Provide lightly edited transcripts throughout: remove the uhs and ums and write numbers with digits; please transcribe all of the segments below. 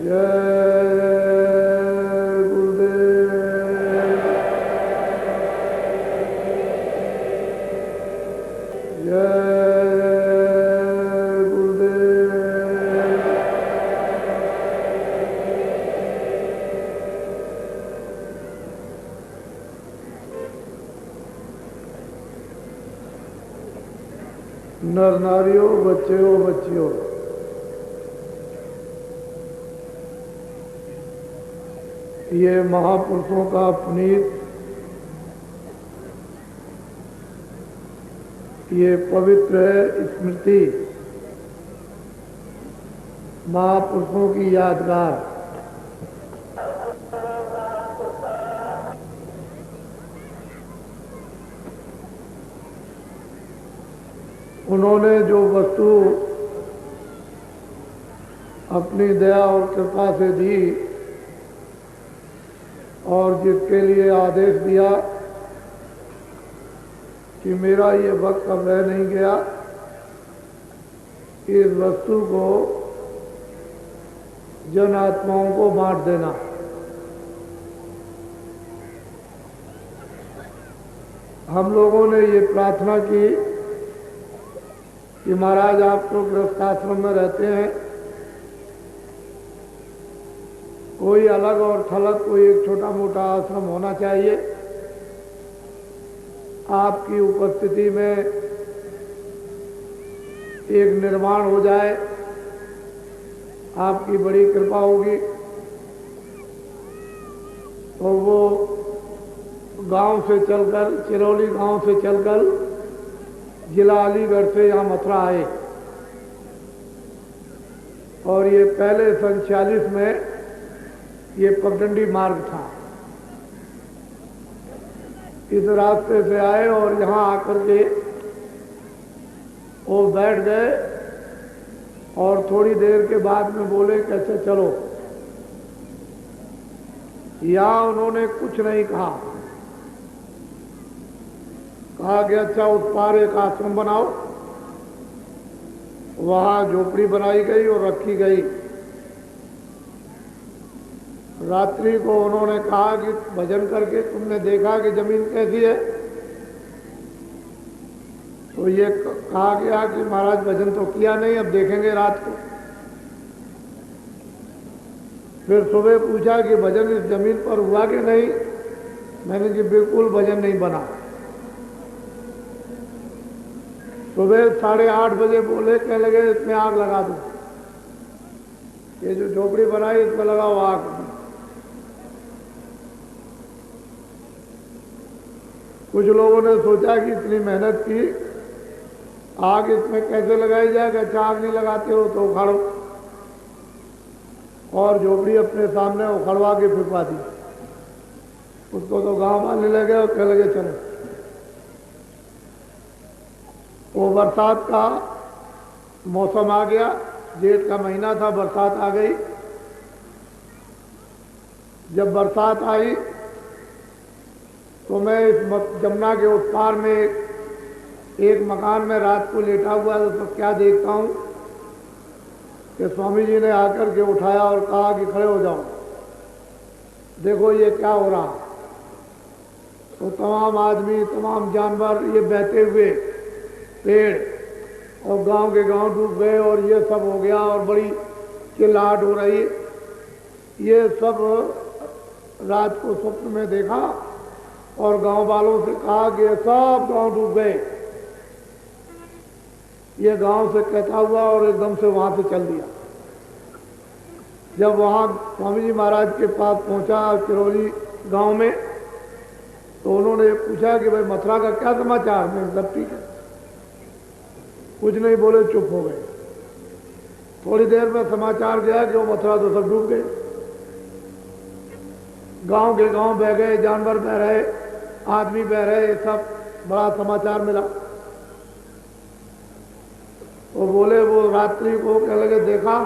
जय गुरुदेव। जय गुरुदेव। नर नारियों, बच्चों बच्चियों, ये महापुरुषों का पुनीत, ये पवित्र स्मृति, महापुरुषों की यादगार। उन्होंने जो वस्तु अपनी दया और कृपा से दी और जिसके लिए आदेश दिया कि मेरा ये वक्त अब रह नहीं गया, इस वस्तु को जन आत्माओं को बांट देना। हम लोगों ने ये प्रार्थना की कि महाराज आप तो गृहस्थ आश्रम में रहते हैं, कोई अलग और थलग कोई एक छोटा मोटा आश्रम होना चाहिए। आपकी उपस्थिति में एक निर्माण हो जाए, आपकी बड़ी कृपा होगी। तो वो गांव से चलकर, चिरौली गांव से चलकर जिला अलीगढ़ से यहाँ मथुरा आए और ये पहले सन 46 में ये पगडंडी मार्ग था। इस रास्ते से आए और यहाँ आकर के वो बैठ गए और थोड़ी देर के बाद में बोले कैसे चलो। यहाँ उन्होंने कुछ नहीं कहा कि अच्छा उस पार एक आश्रम बनाओ। वहाँ झोपड़ी बनाई गई और रखी गई। रात्रि को उन्होंने कहा कि भजन करके तुमने देखा कि जमीन कैसी है। तो ये कहा गया कि महाराज भजन तो किया नहीं, अब देखेंगे रात को। फिर सुबह पूछा कि भजन इस जमीन पर हुआ कि नहीं। मैंने कि बिल्कुल भजन नहीं बना। सुबह 8:30 बजे बोले, कहने लगे इसमें आग लगा दो, ये जो झोपड़ी बनाई इसमें लगाओ आग। कुछ लोगों ने सोचा कि इतनी मेहनत की, आग इसमें कैसे लगाई जाएगा, अच्छा आग नहीं लगाते हो तो उखाड़ो। और झोपड़ी अपने सामने उखड़वा के फिरवा दी। उसको तो गांव वाले लगे और कहने लगे चलो। वो बरसात का मौसम आ गया, जेठ का महीना था, बरसात आ गई। जब बरसात आई तो मैं इस जमुना के उस पार में एक मकान में रात को लेटा हुआ तो क्या देखता हूँ कि स्वामी जी ने आकर के उठाया और कहा कि खड़े हो जाओ, देखो ये क्या हो रहा। तो तमाम आदमी, तमाम जानवर, ये बहते हुए पेड़ और गांव के गांव डूब गए और ये सब हो गया और बड़ी चिल्लाहट हो रही। ये सब रात को स्वप्न में देखा और गांव वालों से कहा कि ये सब गांव डूब गए। ये गांव से कहता हुआ और एकदम से वहां से चल दिया। जब वहां स्वामी जी महाराज के पास पहुंचा चिरौली गांव में, तो उन्होंने पूछा कि भाई मथुरा का क्या समाचार। मैं सब ठीक है। कुछ नहीं बोले, चुप हो गए। थोड़ी देर में समाचार गया कि वो मथुरा तो सब डूब गए। गांव के गांव बह गए, जानवर बह रहे, आदमी बह रहे, सब बड़ा समाचार मिला। वो बोले, वो रात्रि को कहने लगे देखा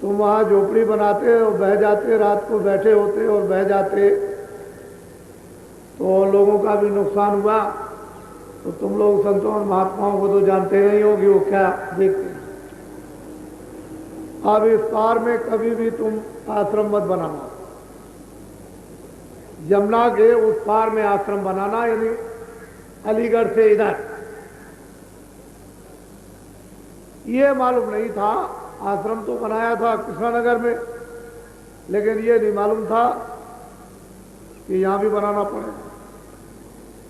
तुम वहां झोपड़ी बनाते और बह जाते, रात को बैठे होते और बह जाते तो लोगों का भी नुकसान हुआ। तो तुम लोग संतों और महात्माओं को तो जानते नहीं हो कि वो क्या देखते हैं। अब इस पार में कभी भी तुम आश्रम मत बनाना। यमुना के उस पार में आश्रम बनाना, यानी अलीगढ़ से इधर। ये मालूम नहीं था, आश्रम तो बनाया था कृष्णानगर में, लेकिन ये नहीं मालूम था कि यहां भी बनाना पड़ेगा।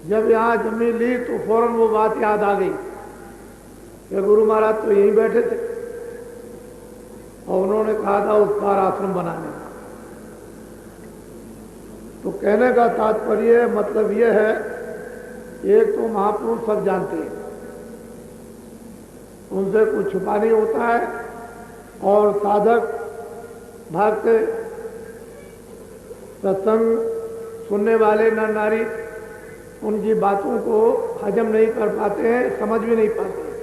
जब यहां जमीन ली तो फौरन वो बात याद आ गई कि गुरु महाराज तो यहीं बैठे थे और उन्होंने कहा था उस पार आश्रम बनाने। तो कहने का तात्पर्य मतलब ये है, एक तो महापुरुष सब जानते हैं, उनसे कुछ छुपा नहीं होता है, और साधक भक्त सत्संग सुनने वाले नर नारी उनकी बातों को हजम नहीं कर पाते हैं, समझ भी नहीं पाते हैं,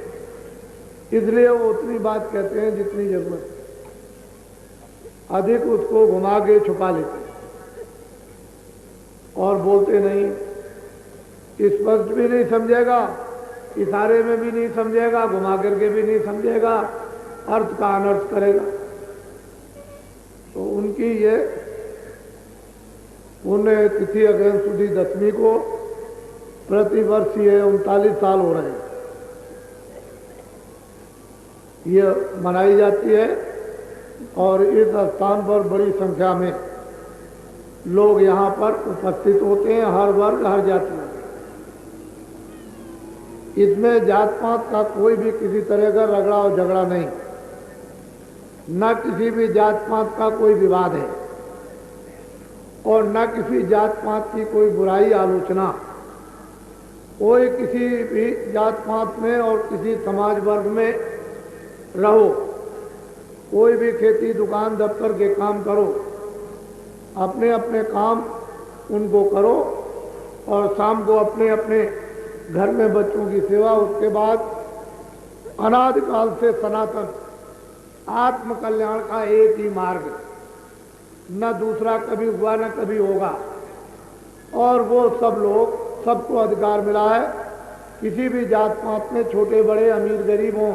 इसलिए वो उतनी बात कहते हैं जितनी जरूरत है, अधिक उसको घुमा के छुपा लेते हैं और बोलते नहीं। स्पष्ट भी नहीं समझेगा, इशारे में भी नहीं समझेगा, घुमा करके भी नहीं समझेगा, अर्थ का अनर्थ करेगा। तो उनकी ये पुण्य तिथि अगहन सुदी 10वीं को प्रति वर्ष ये 39 साल हो रहे हैं, ये मनाई जाती है। और इस स्थान पर बड़ी संख्या में लोग यहाँ पर उपस्थित होते हैं, हर वर्ग हर जाति में। इसमें जात पात का कोई भी किसी तरह का रगड़ा और झगड़ा नहीं, न किसी भी जात पात का कोई विवाद है और न किसी जात पात की कोई बुराई आलोचना। कोई किसी भी जात पात में और किसी समाज वर्ग में रहो, कोई भी खेती दुकान दफ्तर के काम करो, अपने अपने काम उनको करो और शाम को अपने अपने घर में बच्चों की सेवा। उसके बाद अनादिकाल से सनातन आत्म कल्याण का एक ही मार्ग, न दूसरा कभी हुआ न कभी होगा। और वो सब लोग, सबको अधिकार मिला है, किसी भी जात पात में छोटे बड़े अमीर गरीब हों,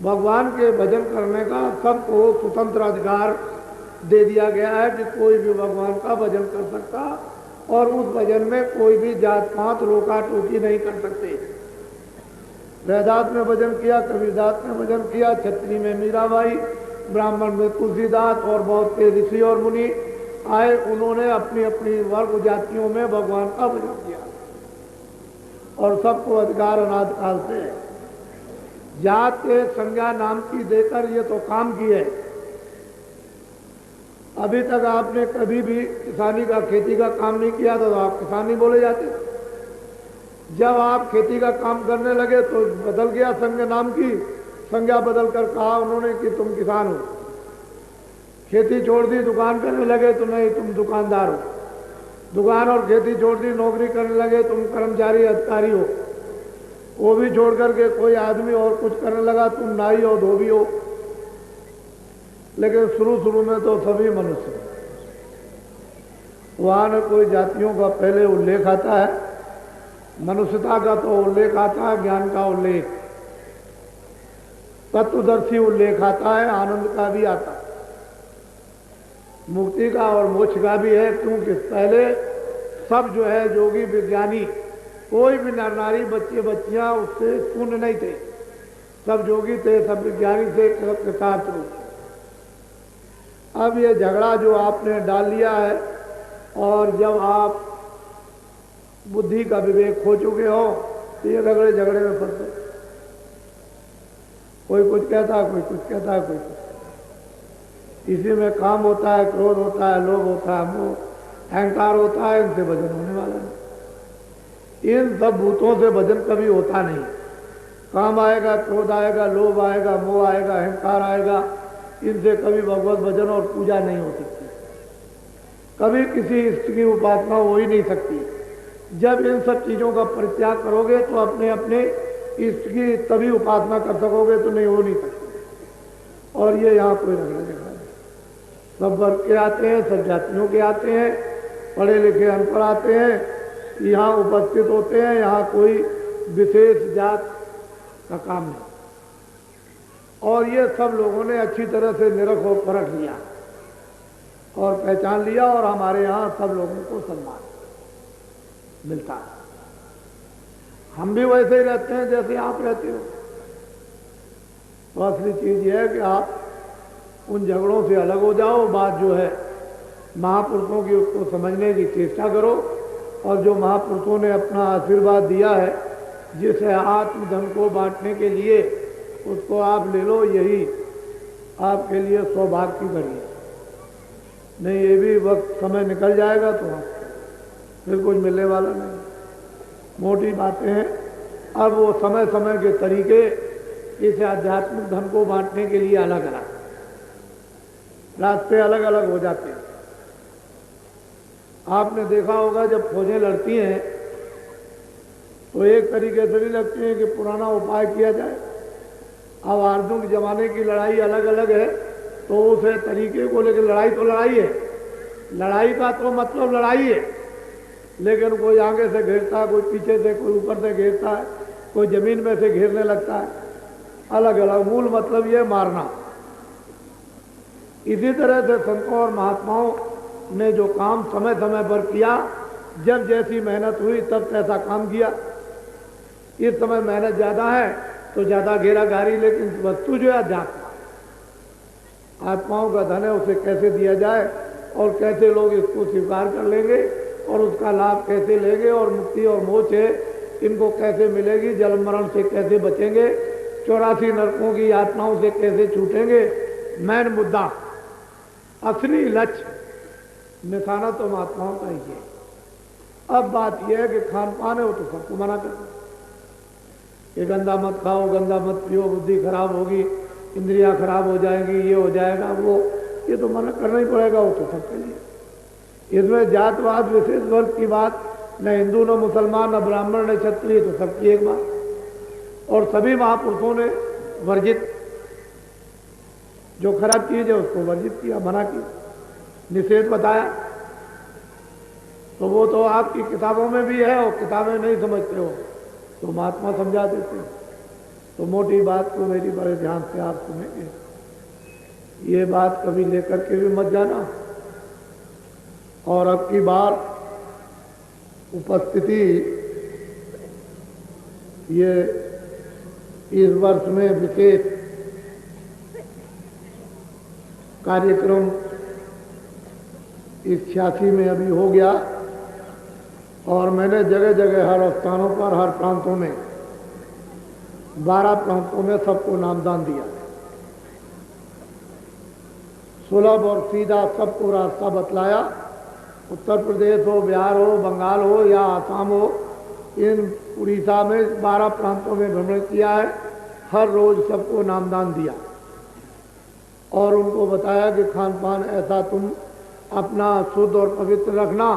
भगवान के भजन करने का सबको स्वतंत्र अधिकार दे दिया गया है कि कोई भी भगवान का भजन कर सकता, और उस भजन में कोई भी जात पात रोका टोकी नहीं कर सकते। रैदास में भजन किया, कबीरदास ने भजन किया, छत्री में मीराबाई, ब्राह्मण में तुलसीदास और बहुत से ऋषि और मुनि आए, उन्होंने अपनी अपनी वर्ग जातियों में भगवान का भजन किया और सबको अधिकार अनादिकाल से है। जात के संज्ञा नाम की देकर ये तो काम किए। अभी तक आपने कभी भी किसानी का, खेती का काम नहीं किया तो आप किसानी बोले जाते। जब आप खेती का काम करने लगे तो बदल गया संज्ञा, नाम की संज्ञा बदल कर कहा उन्होंने कि तुम किसान हो। खेती छोड़ दी, दुकान करने लगे तो नहीं, तुम दुकानदार हो। दुकान और खेती छोड़ दी, नौकरी करने लगे, तुम कर्मचारी अधिकारी हो। वो भी छोड़ करके कोई आदमी और कुछ करने लगा, तुम नाई हो, धोबी हो। लेकिन शुरू में तो सभी मनुष्य, वहां न कोई जातियों का पहले उल्लेख आता है, मनुष्यता का तो उल्लेख आता है, ज्ञान का उल्लेख, तत्वदर्शी उल्लेख आता है, आनंद का भी आता है, मुक्ति का और मोक्ष का भी है। क्योंकि पहले सब जो है योगी विज्ञानी, कोई भी नर नारी बच्चे बच्चियां उससे शून्य नहीं थे, सब योगी थे, सब विज्ञानी थे, कृतार्थ रूप। अब ये झगड़ा जो आपने डाल लिया है, और जब आप बुद्धि का विवेक खो चुके हो तो ये रगड़े झगड़े में फंसते, कोई कुछ कहता है, कोई कुछ कहता है, कोई कुछ कहता है। इसी में काम होता है, क्रोध होता है, लोभ होता है, मोह अहंकार होता है, इनसे भजन होने वाला नहीं। इन सब भूतों से भजन कभी होता नहीं। काम आएगा, क्रोध आएगा, लोभ आएगा, मोह आएगा, अहंकार आएगा, इनसे कभी भगवत भजन और पूजा नहीं हो सकती, कभी किसी इष्ट की उपासना हो ही नहीं सकती। जब इन सब चीजों का परित्याग करोगे तो अपने अपने इष्ट की तभी उपासना कर सकोगे, तो नहीं हो नहीं सकती। और ये यहाँ कोई रगड़ा झगड़ा नहीं, सब वर्ग के आते हैं, सब जातियों के आते हैं, पढ़े लिखे अनपढ़ आते हैं, यहाँ उपस्थित होते हैं। यहाँ कोई विशेष जात का काम नहीं। और ये सब लोगों ने अच्छी तरह से निरख और परख लिया और पहचान लिया, और हमारे यहाँ सब लोगों को सम्मान मिलता है। हम भी वैसे ही रहते हैं जैसे आप रहते हो। तो असली चीज ये है कि आप उन झगड़ों से अलग हो जाओ। बात जो है महापुरुषों की, उसको समझने की चेष्टा करो, और जो महापुरुषों ने अपना आशीर्वाद दिया है जिस आत्मधन को बांटने के लिए, उसको आप ले लो। यही आपके लिए सौभाग्य की घड़ी है। नहीं, ये भी वक्त समय निकल जाएगा तो फिर कुछ मिलने वाला नहीं। मोटी बातें हैं। अब वो समय समय के तरीके इस आध्यात्मिक धन को बांटने के लिए अलग अलग रास्ते अलग अलग हो जाते हैं। आपने देखा होगा जब फौजें लड़ती हैं तो एक तरीके से नहीं लगती हैं कि पुराना उपाय किया जाए। अब आधुनिक जमाने की लड़ाई अलग अलग है, तो उस तरीके को लेकर लड़ाई तो लड़ाई है। लड़ाई का तो मतलब लड़ाई है, लेकिन कोई आगे से घेरता है, कोई पीछे से, कोई ऊपर से घेरता है, कोई जमीन में से घेरने लगता है। अलग अलग मूल मतलब ये मारना। इसी तरह से संतों और महात्माओं ने जो काम समय समय पर किया, जब जैसी मेहनत हुई तब तैसा काम किया। इस समय मेहनत ज्यादा है तो ज्यादा घेराघारी, लेकिन वस्तु जो है अध्यात्म आत्माओं का धन है, उसे कैसे दिया जाए और कैसे लोग इसको स्वीकार कर लेंगे और उसका लाभ कैसे लेंगे, और मुक्ति और मोक्ष है इनको कैसे मिलेगी, जन्म मरण से कैसे बचेंगे, 84 नरकों की यातनाओं से कैसे छूटेंगे। मैन मुद्दा, असली लक्ष्य, निशाना तो महात्माओं का ही है। अब बात यह है कि खान पान है वो तो सबको मना करना कि गंदा मत खाओ, गंदा मत पियो, बुद्धि खराब होगी, इंद्रियां खराब हो जाएंगी, ये हो जाएगा वो, ये तो मना करना ही पड़ेगा। वो तो सबके लिए। इसमें जातवाद विशेष वर्ग की बात न हिंदू न मुसलमान न ब्राह्मण न क्षत्रिय, तो सबकी एक बात। और सभी महापुरुषों ने वर्जित, जो खराब चीज है उसको वर्जित किया, मना किया, निषेध बताया। तो वो तो आपकी किताबों में भी है, और किताबें नहीं समझते हो तो महात्मा समझा देते हैं। तो मोटी बात को मेरी बड़े ध्यान से आप सुनेंगे। ये बात कभी लेकर के भी मत जाना। और अब की बार उपस्थिति ये इस वर्ष में विशेष कार्यक्रम 86 में अभी हो गया, और मैंने जगह जगह हर स्थानों पर, हर प्रांतों में, 12 प्रांतों में सबको नामदान दिया। सुलभ और सीधा सबको रास्ता बतलाया। उत्तर प्रदेश हो, बिहार हो, बंगाल हो या आसाम हो, इन उड़ीसा में 12 प्रांतों में भ्रमण किया है। हर रोज सबको नामदान दिया और उनको बताया कि खान पान ऐसा तुम अपना शुद्ध और पवित्र रखना,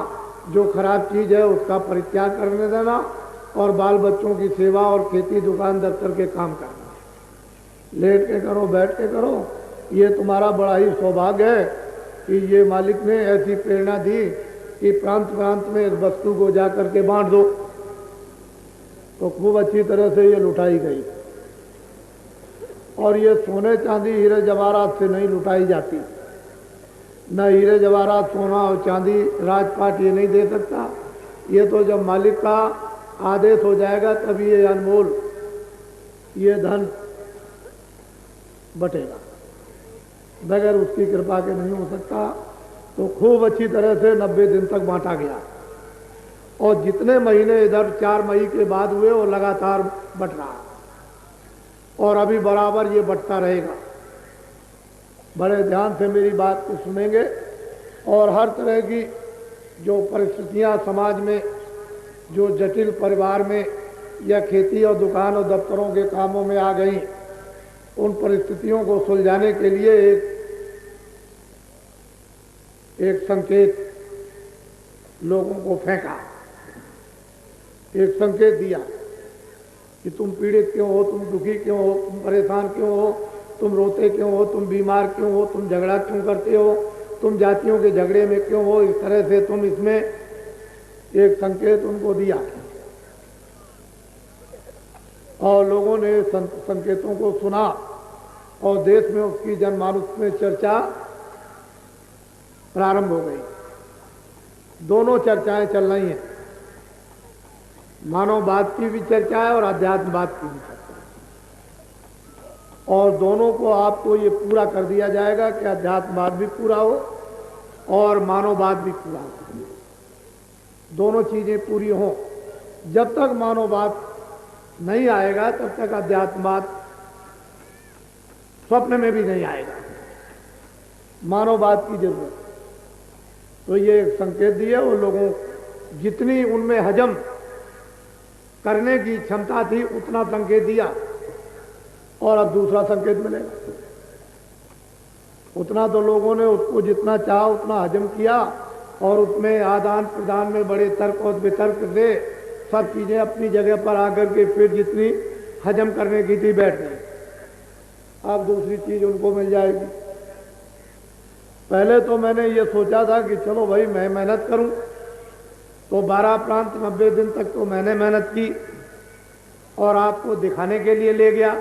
जो खराब चीज है उसका परित्याग करने देना, और बाल बच्चों की सेवा और खेती दुकान दफ्तर के काम करना। लेट के करो, बैठ के करो, ये तुम्हारा बड़ा ही सौभाग्य है कि ये मालिक ने ऐसी प्रेरणा दी कि प्रांत प्रांत में इस वस्तु को जा करके बांट दो। तो खूब अच्छी तरह से ये लुटाई गई। और ये सोने चांदी हीरे जवाहरात से नहीं लुटाई जाती। न हीरे जवाहरात, सोना और चांदी राजपाट ये नहीं दे सकता। ये तो जब मालिक का आदेश हो जाएगा तभी ये अनमोल ये धन बटेगा, बगैर उसकी कृपा के नहीं हो सकता। तो खूब अच्छी तरह से 90 दिन तक बांटा गया, और जितने महीने इधर 4 मई के बाद हुए वो लगातार बट रहा, और अभी बराबर ये बढ़ता रहेगा। बड़े ध्यान से मेरी बात को सुनेंगे, और हर तरह की जो परिस्थितियां समाज में, जो जटिल परिवार में या खेती और दुकान और दफ्तरों के कामों में आ गई, उन परिस्थितियों को सुलझाने के लिए एक संकेत लोगों को फेंका, एक संकेत दिया कि तुम पीड़ित क्यों हो, तुम दुखी क्यों हो, तुम परेशान क्यों हो, तुम रोते क्यों हो, तुम बीमार क्यों हो, तुम झगड़ा क्यों करते हो, तुम जातियों के झगड़े में क्यों हो। इस तरह से तुम इसमें एक संकेत उनको दिया, और लोगों ने संकेतों को सुना और देश में उसकी जनमानस में चर्चा प्रारंभ हो गई। दोनों चर्चाएं चल रही हैं, मानववाद की भी चर्चा है और अध्यात्मवाद की भी चर्चा है। और दोनों को आपको ये पूरा कर दिया जाएगा कि अध्यात्मवाद भी पूरा हो और मानववाद भी पूरा हो, दोनों चीजें पूरी हों। जब तक मानववाद नहीं आएगा तब तक अध्यात्मवाद स्वप्न में भी नहीं आएगा। मानववाद की जरूरत। तो ये एक संकेत दिया वो लोगों, जितनी उनमें हजम करने की क्षमता थी उतना संकेत दिया, और अब दूसरा संकेत मिलेगा। उतना तो लोगों ने उसको जितना चाहा उतना हजम किया, और उसमें आदान प्रदान में बड़े तर्क और वितर्क से सब चीजें अपनी जगह पर आकर के फिर जितनी हजम करने की थी बैठ गई। अब दूसरी चीज उनको मिल जाएगी। पहले तो मैंने ये सोचा था कि चलो भाई मैं मेहनत करूं, तो 12 प्रांत 90 दिन तक तो मैंने मेहनत की और आपको दिखाने के लिए ले गया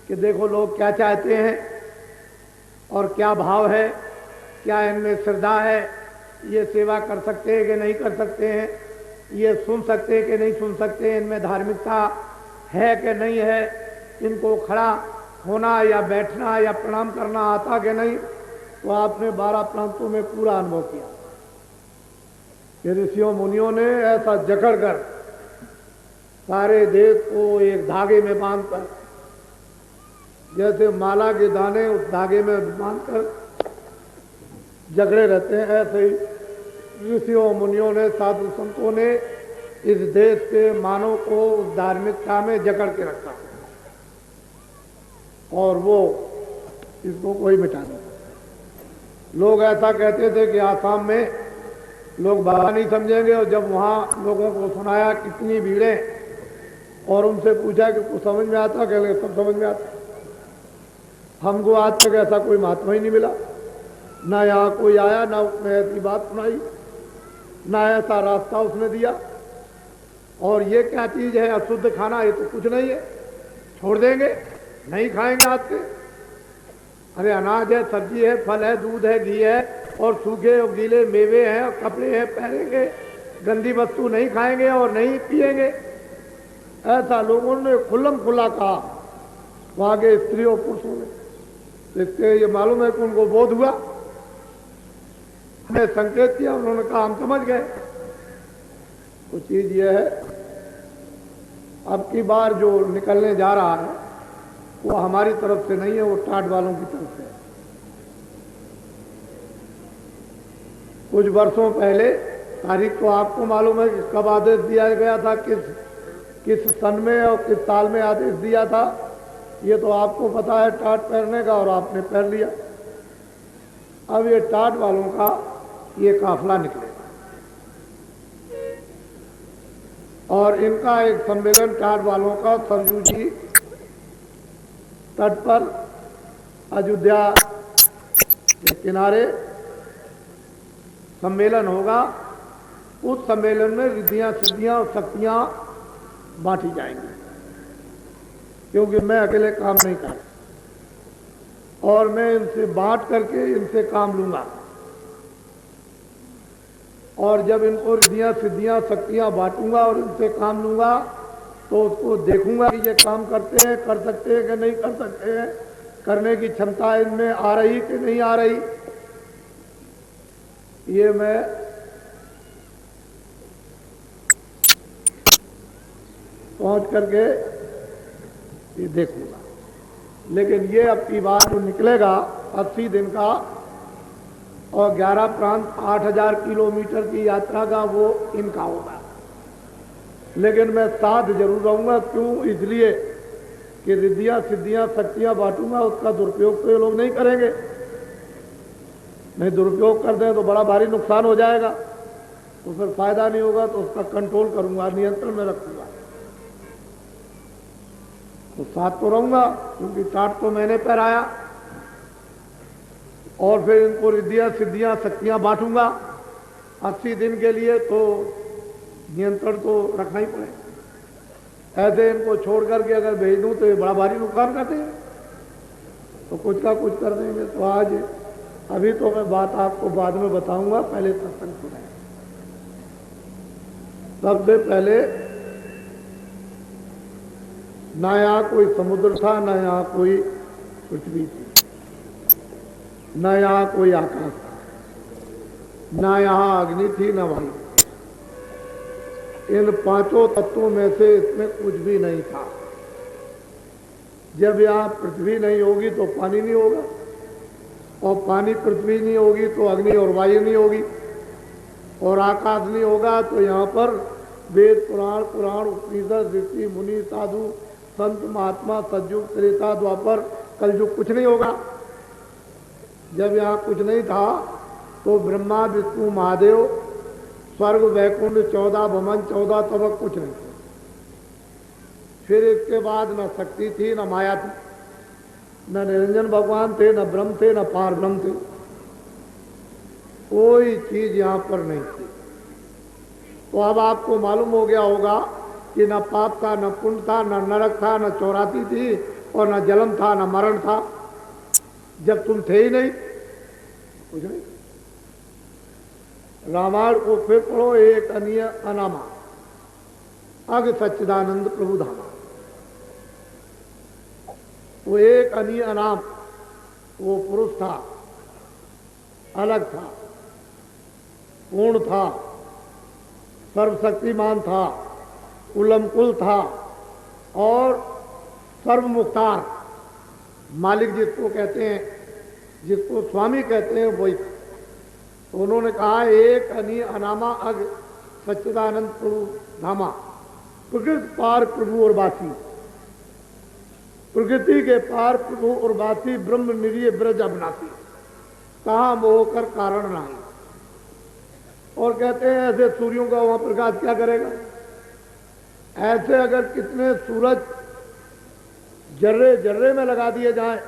कि देखो लोग क्या चाहते हैं और क्या भाव है, क्या इनमें श्रद्धा है, ये सेवा कर सकते हैं कि नहीं कर सकते हैं, ये सुन सकते हैं कि नहीं सुन सकते हैं, इनमें धार्मिकता है कि नहीं है, इनको खड़ा होना या बैठना या प्रणाम करना आता कि नहीं। तो आपने 12 प्रांतों में पूरा अनुभव किया कि ऋषियों मुनियों ने ऐसा जकड़ कर सारे देश को एक धागे में बांधकर, जैसे माला के दाने उस धागे में बांधकर जकड़े रहते हैं, ऐसे ही ऋषियों मुनियों ने, साधु संतों ने इस देश के मानव को उस धार्मिकता में जकड़ के रखा, और वो इसको कोई मिटा नहीं। लोग ऐसा कहते थे कि आसाम में लोग बाबा नहीं समझेंगे, और जब वहाँ लोगों को सुनाया कितनी भीड़ें और उनसे पूछा कि कुछ समझ में आता, कह लगे सब समझ में आता। हमको आज तक ऐसा कोई महात्मा ही नहीं मिला, ना यहाँ कोई आया, ना उसने ऐसी बात सुनाई, ना ऐसा रास्ता उसने दिया। और ये क्या चीज़ है अशुद्ध खाना, ये तो कुछ नहीं है, छोड़ देंगे, नहीं खाएंगे आज से। अरे अनाज है, सब्जी है, फल है, दूध है, घी है, और सूखे और गीले मेवे हैं, और कपड़े हैं, पहनेंगे, गंदी वस्तु नहीं खाएंगे और नहीं पिएंगे। ऐसा लोगों ने खुल्लम खुल्ला कहा वहाँ के स्त्रियों पुरुषों ने। इससे ये मालूम है कि उनको बोध हुआ, हमें संकेत किया, उन्होंने कहा हम समझ गए। तो चीज ये है, अब की बार जो निकलने जा रहा है वो हमारी तरफ से नहीं है, वो टाट वालों की तरफ से है। कुछ वर्षों पहले, तारीख तो आपको मालूम है कि कब आदेश दिया गया था, किस सन में और किस साल में आदेश दिया था, ये तो आपको पता है टाट पहनने का, और आपने पहन लिया। अब ये टाट वालों का ये काफिला निकलेगा, और इनका एक सम्मेलन टाट वालों का सरयू जी तट पर अयोध्या के किनारे सम्मेलन होगा। उस सम्मेलन में रिद्धियां सिद्धियां और शक्तियां बांटी जाएंगी, क्योंकि मैं अकेले काम नहीं कर, और मैं इनसे बांट करके इनसे काम लूंगा। और जब इनको रिद्धियां सिद्धियां शक्तियां बांटूंगा और इनसे काम लूंगा, तो उसको देखूंगा कि ये काम करते हैं, कर सकते हैं कि नहीं कर सकते हैं, करने की क्षमता इनमें आ रही कि नहीं आ रही। ये मैं पहुंच करके ये देखूंगा। लेकिन ये अब की बार जो निकलेगा 80 दिन का और 11 प्रांत 8000 किलोमीटर की यात्रा का, वो इनका होगा। लेकिन मैं साथ जरूर रहूंगा। क्यों? इसलिए कि रिद्धियां सिद्धियां शक्तियां बांटूंगा, उसका दुरुपयोग तो ये लोग नहीं करेंगे। नहीं दुरुपयोग कर दें तो बड़ा भारी नुकसान हो जाएगा, तो फिर फायदा नहीं होगा। तो उसका कंट्रोल करूंगा, नियंत्रण में रखूंगा। तो साथ तो रहूंगा, क्योंकि टाट तो मैंने पहराया, और फिर इनको रिद्धियां सिद्धियां शक्तियां बांटूंगा 80 दिन के लिए। तो नियंत्रण तो रखना ही पड़ेगा। ऐसे इनको छोड़ करके अगर भेज दूं तो ये बड़ा भारी नुकसान करते हैं। तो कुछ का कुछ कर देंगे। तो आज अभी तो मैं बात आपको बाद में बताऊंगा, पहले सत्संग सुने। सबसे पहले ना यहाँ कोई समुद्र था, ना यहाँ कोई पृथ्वी थी, ना यहाँ कोई आकाश था, ना यहाँ अग्नि थी, ना वायु। इन पांचों तत्वों में से इसमें कुछ भी नहीं था। जब यहाँ पृथ्वी नहीं होगी तो पानी नहीं होगा, और पानी पृथ्वी नहीं होगी तो अग्नि और वायु नहीं होगी, और आकाश नहीं होगा तो यहाँ पर वेद पुराण पुराण उपनिषद ऋषि मुनि साधु संत महात्मा सतयुग त्रेता द्वापर कलयुग कुछ नहीं होगा। जब यहाँ कुछ नहीं था तो ब्रह्मा विष्णु महादेव स्वर्ग वैकुंठ 14 भवन 14 तब कुछ नहीं थे। फिर इसके बाद न शक्ति थी, न माया थी, न निरंजन भगवान थे, न ब्रह्म थे, न पार ब्रह्म थे। कोई चीज यहाँ पर नहीं थी। तो अब आपको मालूम हो गया होगा कि न पाप था, न पुण्य था, न नरक था, न चौरासी थी, और न जन्म था, न मरण था। जब तुम थे ही नहीं, कुछ नहीं। रामायण को फिर पढ़ो, एक अनीय अनामा अग सच्चिदानंद प्रभु धामा। वो एक अनीय अनाम, वो पुरुष था, अलग था, पूर्ण था, सर्वशक्तिमान था, उलमकुल था, और सर्वमुख्तार मालिक जिसको कहते हैं, जिसको स्वामी कहते हैं, वही। तो उन्होंने कहा एक अनीय अनामा अग सच्चिदानंद प्रभु धामा, प्रकृति पार प्रभु और बासी। प्रकृति के पार प्रभु और बासी, ब्रह्म निरीय ब्रज अविनाशी, कहाँ मोह कर कारण नहीं। और कहते हैं ऐसे सूर्यों का वहां प्रकाश क्या करेगा। ऐसे अगर कितने सूरज जर्रे जर्रे में लगा दिए जाएं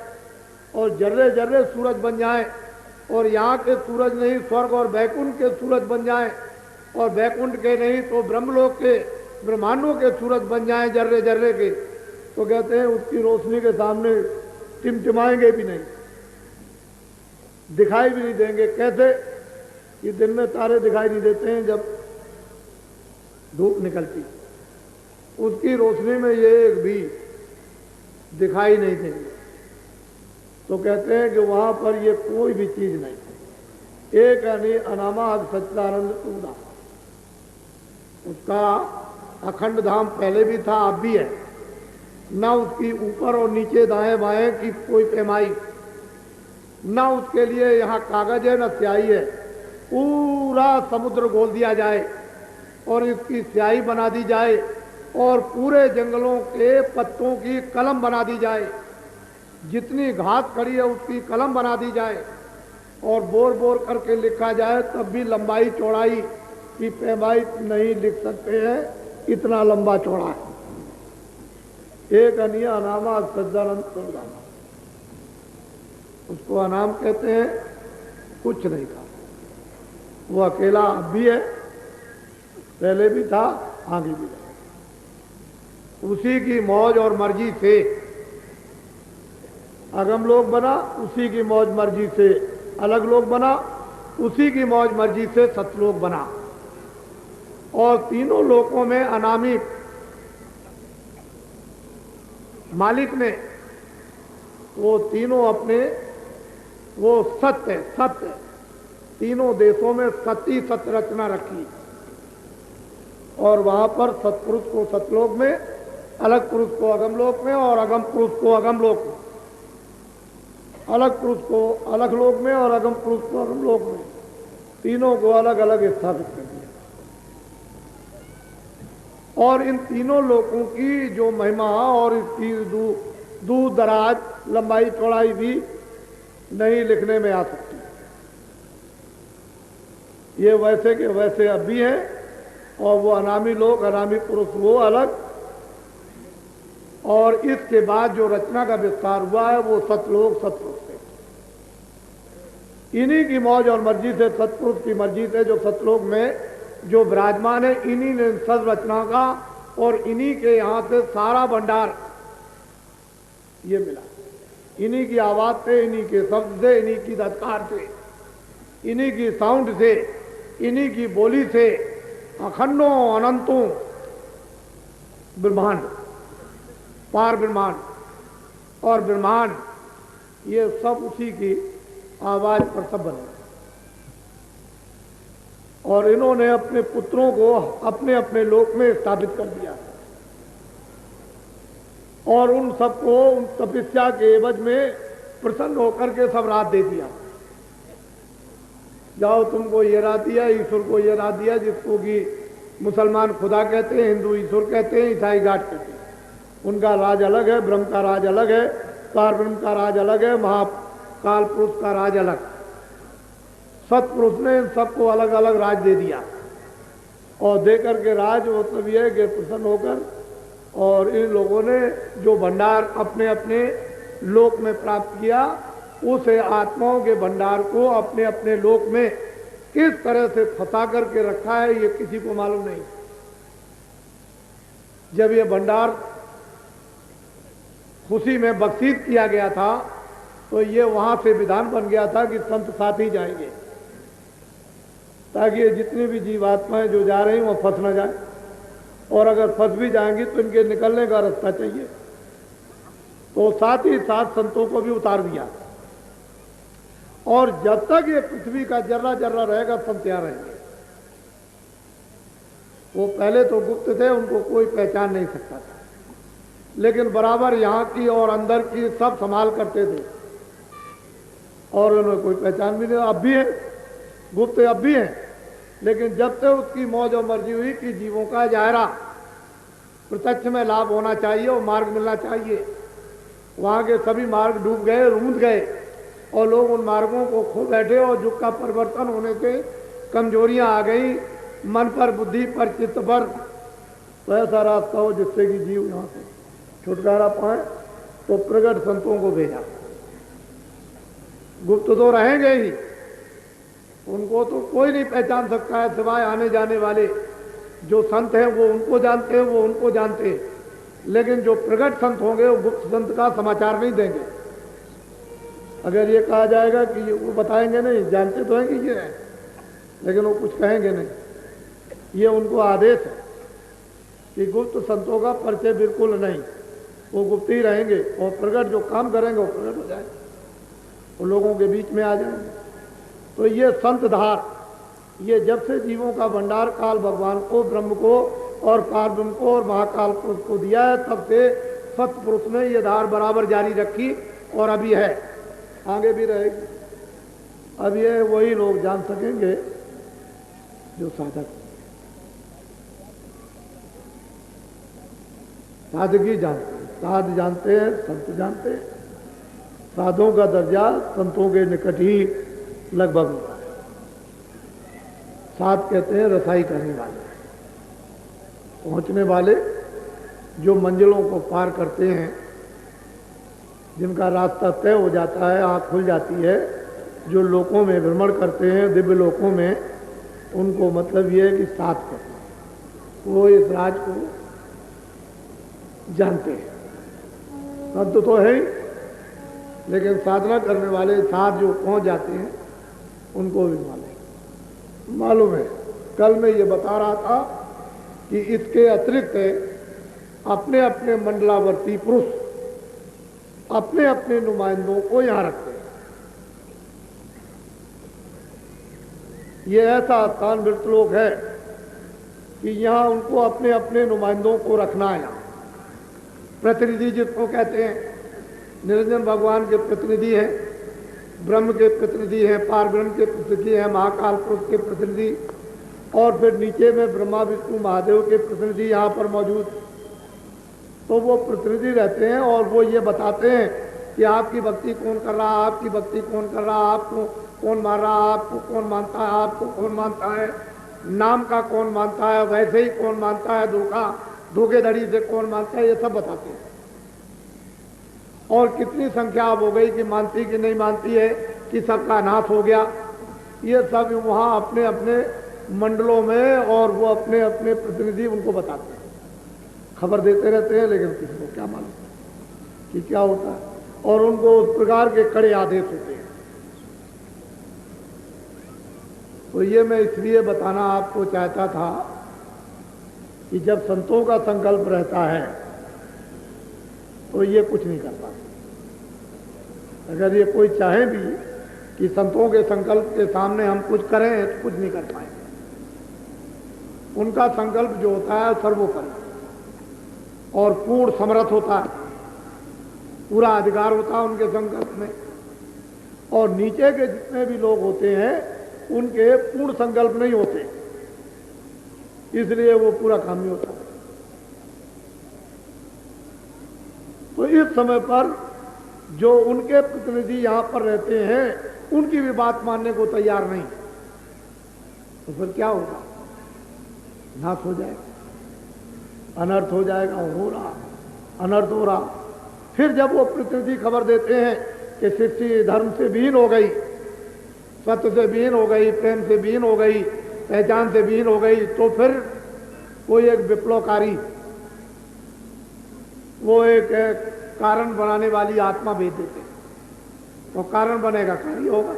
और जर्रे जर्रे सूरज बन जाएं, और यहाँ के सूरज नहीं स्वर्ग और वैकुंठ के सूरज बन जाएं, और वैकुंठ के नहीं तो ब्रह्मलोक के ब्रह्मांडों के सूरज बन जाएं जर्रे जर्रे के, तो कहते हैं उसकी रोशनी के सामने टिमटिमाएंगे भी नहीं, दिखाई भी नहीं देंगे। कैसे? ये दिन में तारे दिखाई नहीं देते हैं जब धूप निकलती, उसकी रोशनी में ये एक भी दिखाई नहीं देंगे। तो कहते हैं कि वहां पर ये कोई भी चीज नहीं। एक अनामा सच्चिदानंद प्रभु धाम, उसका अखंड धाम पहले भी था, अब भी है। न उसकी ऊपर और नीचे दाएं बाएं की कोई पैमाई, न उसके लिए यहाँ कागज है, न स्याही है। पूरा समुद्र गोल दिया जाए और इसकी स्याही बना दी जाए, और पूरे जंगलों के पत्तों की कलम बना दी जाए, जितनी घास खड़ी है उसकी कलम बना दी जाए, और बोर बोर करके लिखा जाए, तब भी लंबाई चौड़ाई की पैमाई नहीं लिख सकते हैं, इतना लंबा चौड़ा है। एक अनीय अनामा सच्चिदानंद प्रभु धाम, उसको अनाम कहते हैं, कुछ नहीं था। वो अकेला अब भी है, पहले भी था, आगे भी है। उसी की मौज और मर्जी से अगम लोक बना, उसी की मौज मर्जी से अलग लोक बना, उसी की मौज मर्जी से सतलोक बना। और तीनों लोकों में अनामी मालिक ने वो तीनों अपने, वो सत्य सत्य तीनों देशों में सती सत्य रचना रखी, और वहां पर सत्पुरुष को सतलोक में, अलग पुरुष को अगम लोक में, और अगम पुरुष को अगम लोक में, अलग पुरुष को अलग लोक में, और अगम पुरुष को अगम लोक में, तीनों को अलग अलग स्थापित कर दिया। और इन तीनों लोकों की जो महिमा और इसकी दूर दराज लंबाई चौड़ाई भी नहीं लिखने में आ सकती। ये वैसे के वैसे अब भी हैं, और वो अनामी लोग, अनामी पुरुष वो अलग, और इसके बाद जो रचना का विस्तार हुआ है वो सतलोक सतपुरुष से, इन्हीं की मौज और मर्जी से, सतपुरुष की मर्जी से जो सतलोक में जो विराजमान है, इन्हीं ने सब रचना का, और इन्हीं के यहां से सारा भंडार ये मिला। इन्हीं की आवाज से, इन्हीं के शब्द से, इन्हीं की धत्कार से, इन्हीं की साउंड से, इन्हीं की बोली से अखंडों अनंतों ब्रह्मांड, पार ब्रह्मांड और ब्रह्मांड, ये सब उसी की आवाज पर सब बने। और इन्होंने अपने पुत्रों को अपने अपने लोक में स्थापित कर दिया और उन सबको उन तपस्या के एवज में प्रसन्न होकर के सब रात दे दिया। जाओ, तुमको ये रात दिया, ईश्वर को ये रात दिया, जिसको कि मुसलमान खुदा कहते हैं, हिंदू ईश्वर कहते हैं, ईसाई गाड कहते हैं। उनका राज अलग है, ब्रह्म का राज अलग है, पार ब्रह्म का राज अलग है, महाकाल पुरुष का राज अलग। सतपुरुष ने इन सबको अलग अलग राज दे दिया और दे करके राज मतलब यह है कि प्रसन्न होकर, और इन लोगों ने जो भंडार अपने अपने लोक में प्राप्त किया, उस आत्माओं के भंडार को अपने अपने लोक में किस तरह से फंसा करके रखा है ये किसी को मालूम नहीं। जब ये भंडार खुशी में बख्शीश किया गया था तो ये वहां से विधान बन गया था कि संत साथ ही जाएंगे, ताकि ये जितनी भी जीवात्माएं जो जा रही वो फंस न जाए, और अगर फंस भी जाएंगी तो इनके निकलने का रास्ता चाहिए। तो साथ ही साथ संतों को भी उतार दिया, और जब तक ये पृथ्वी का जर्रा जर्रा रहेगा संत यहाँ रहेंगे। वो पहले तो गुप्त थे, उनको कोई पहचान नहीं सकता था, लेकिन बराबर यहाँ की और अंदर की सब संभाल करते थे, और उन्हें कोई पहचान भी नहीं। अब भी है गुप्त, अब भी है, लेकिन जब तक उसकी मौज और मर्जी हुई कि जीवों का जायरा प्रत्यक्ष में लाभ होना चाहिए और मार्ग मिलना चाहिए, वहाँ के सभी मार्ग डूब गए, रूंध गए, और लोग उन मार्गों को खो बैठे, और युग का परिवर्तन होने से कमजोरियां आ गई मन पर, बुद्धि पर, चित्त पर। तो ऐसा रास्ता हो जिससे कि जीव यहाँ से छुटकारा पाए, तो प्रगट संतों को भेजा। गुप्त तो रहेंगे ही, उनको तो कोई नहीं पहचान सकता है सिवाय आने जाने वाले जो संत हैं, वो उनको जानते हैं, वो उनको जानते हैं, लेकिन जो प्रगट संत होंगे वो गुप्त संत का समाचार नहीं देंगे। अगर ये कहा जाएगा कि ये वो बताएंगे नहीं, जानते तो हैं कि ये है, लेकिन वो कुछ कहेंगे नहीं। ये उनको आदेश है कि गुप्त संतों का परिचय बिल्कुल नहीं, वो गुप्त ही रहेंगे, और प्रगट जो काम करेंगे वो प्रगट हो जाएंगे, वो लोगों के बीच में आ जाएंगे। तो ये संत धार, ये जब से जीवों का भंडार काल भगवान को, ब्रह्म को और पार ब्रह्म को और महाकाल पुरुष को दिया है, तब से सतपुरुष ने ये धार बराबर जारी रखी, और अभी है, आगे भी रहेगी। अब ये वही लोग जान सकेंगे जो साधक, साधकी जानते हैं, साध जानते हैं, संत जानते हैं। साधुओं का दर्जा संतों के निकट ही लगभग होता है। साध कहते हैं रसाई करने वाले, पहुंचने वाले, जो मंजिलों को पार करते हैं, जिनका रास्ता तय हो जाता है, आँख खुल जाती है, जो लोकों में भ्रमण करते हैं, दिव्य लोकों में, उनको मतलब ये है कि साध करना, वो इस राज को जानते हैं। संत तो है ही, लेकिन साधना करने वाले साध जो पहुंच जाते हैं उनको भी मालूम है। कल मैं ये बता रहा था कि इसके अतिरिक्त अपने अपने मंडलावर्ती पुरुष अपने अपने नुमाइंदों को यहां रखते हैं। ये ऐसा स्थान मृतलोक है कि यहाँ उनको अपने अपने नुमाइंदों को रखना है। यहाँ प्रतिनिधि जिसको कहते हैं, निरंजन भगवान के प्रतिनिधि हैं, ब्रह्म के प्रतिनिधि हैं, पार ब्रह्म के प्रतिनिधि हैं, महाकाल पुरुष के प्रतिनिधि, और फिर नीचे में ब्रह्मा विष्णु महादेव के प्रतिनिधि यहाँ पर मौजूद। तो वो प्रतिनिधि रहते हैं और वो ये बताते हैं कि आपकी भक्ति कौन कर रहा है, आपकी भक्ति कौन कर रहा है, आपको कौन मार रहा है, आपको कौन मानता है, आपको कौन मानता है, नाम का कौन मानता है, वैसे ही कौन मानता है, धोखेधड़ी से कौन मानता है, ये सब बताते हैं। और कितनी संख्या अब हो गई कि मानती कि नहीं मानती है, कि सबका नाश हो गया, ये सब वहाँ अपने अपने मंडलों में, और वो अपने अपने प्रतिनिधि उनको बताते हैं, खबर देते रहते हैं, लेकिन किसी को क्या मालूम कि क्या होता है। और उनको उस प्रकार के कड़े आदेश होते हैं। तो ये मैं इसलिए बताना आपको चाहता था कि जब संतों का संकल्प रहता है तो ये कुछ नहीं कर पाते। अगर ये कोई चाहे भी कि संतों के संकल्प के सामने हम कुछ करें तो कुछ नहीं कर पाएंगे। उनका संकल्प जो होता है सर्वोपरि और पूर्ण समर्थ होता है, पूरा अधिकार होता है उनके संकल्प में। और नीचे के जितने भी लोग होते हैं उनके पूर्ण संकल्प नहीं होते, इसलिए वो पूरा काम नहीं होता। तो इस समय पर जो उनके प्रतिनिधि यहां पर रहते हैं उनकी भी बात मानने को तैयार नहीं, तो फिर क्या होगा? नाश हो जाएगा, अनर्थ हो जाएगा। हो रहा अनर्थ हो रहा। फिर जब वो प्रतिनिधि खबर देते हैं कि सृष्टि धर्म से विहीन हो गई, सत्य से विहीन हो गई, प्रेम से विहीन हो गई, पहचान से विहीन हो गई, तो फिर कोई एक विप्लवकारी, वो एक कारण बनाने वाली आत्मा भेज देते, तो कारण बनेगा, कार्य होगा।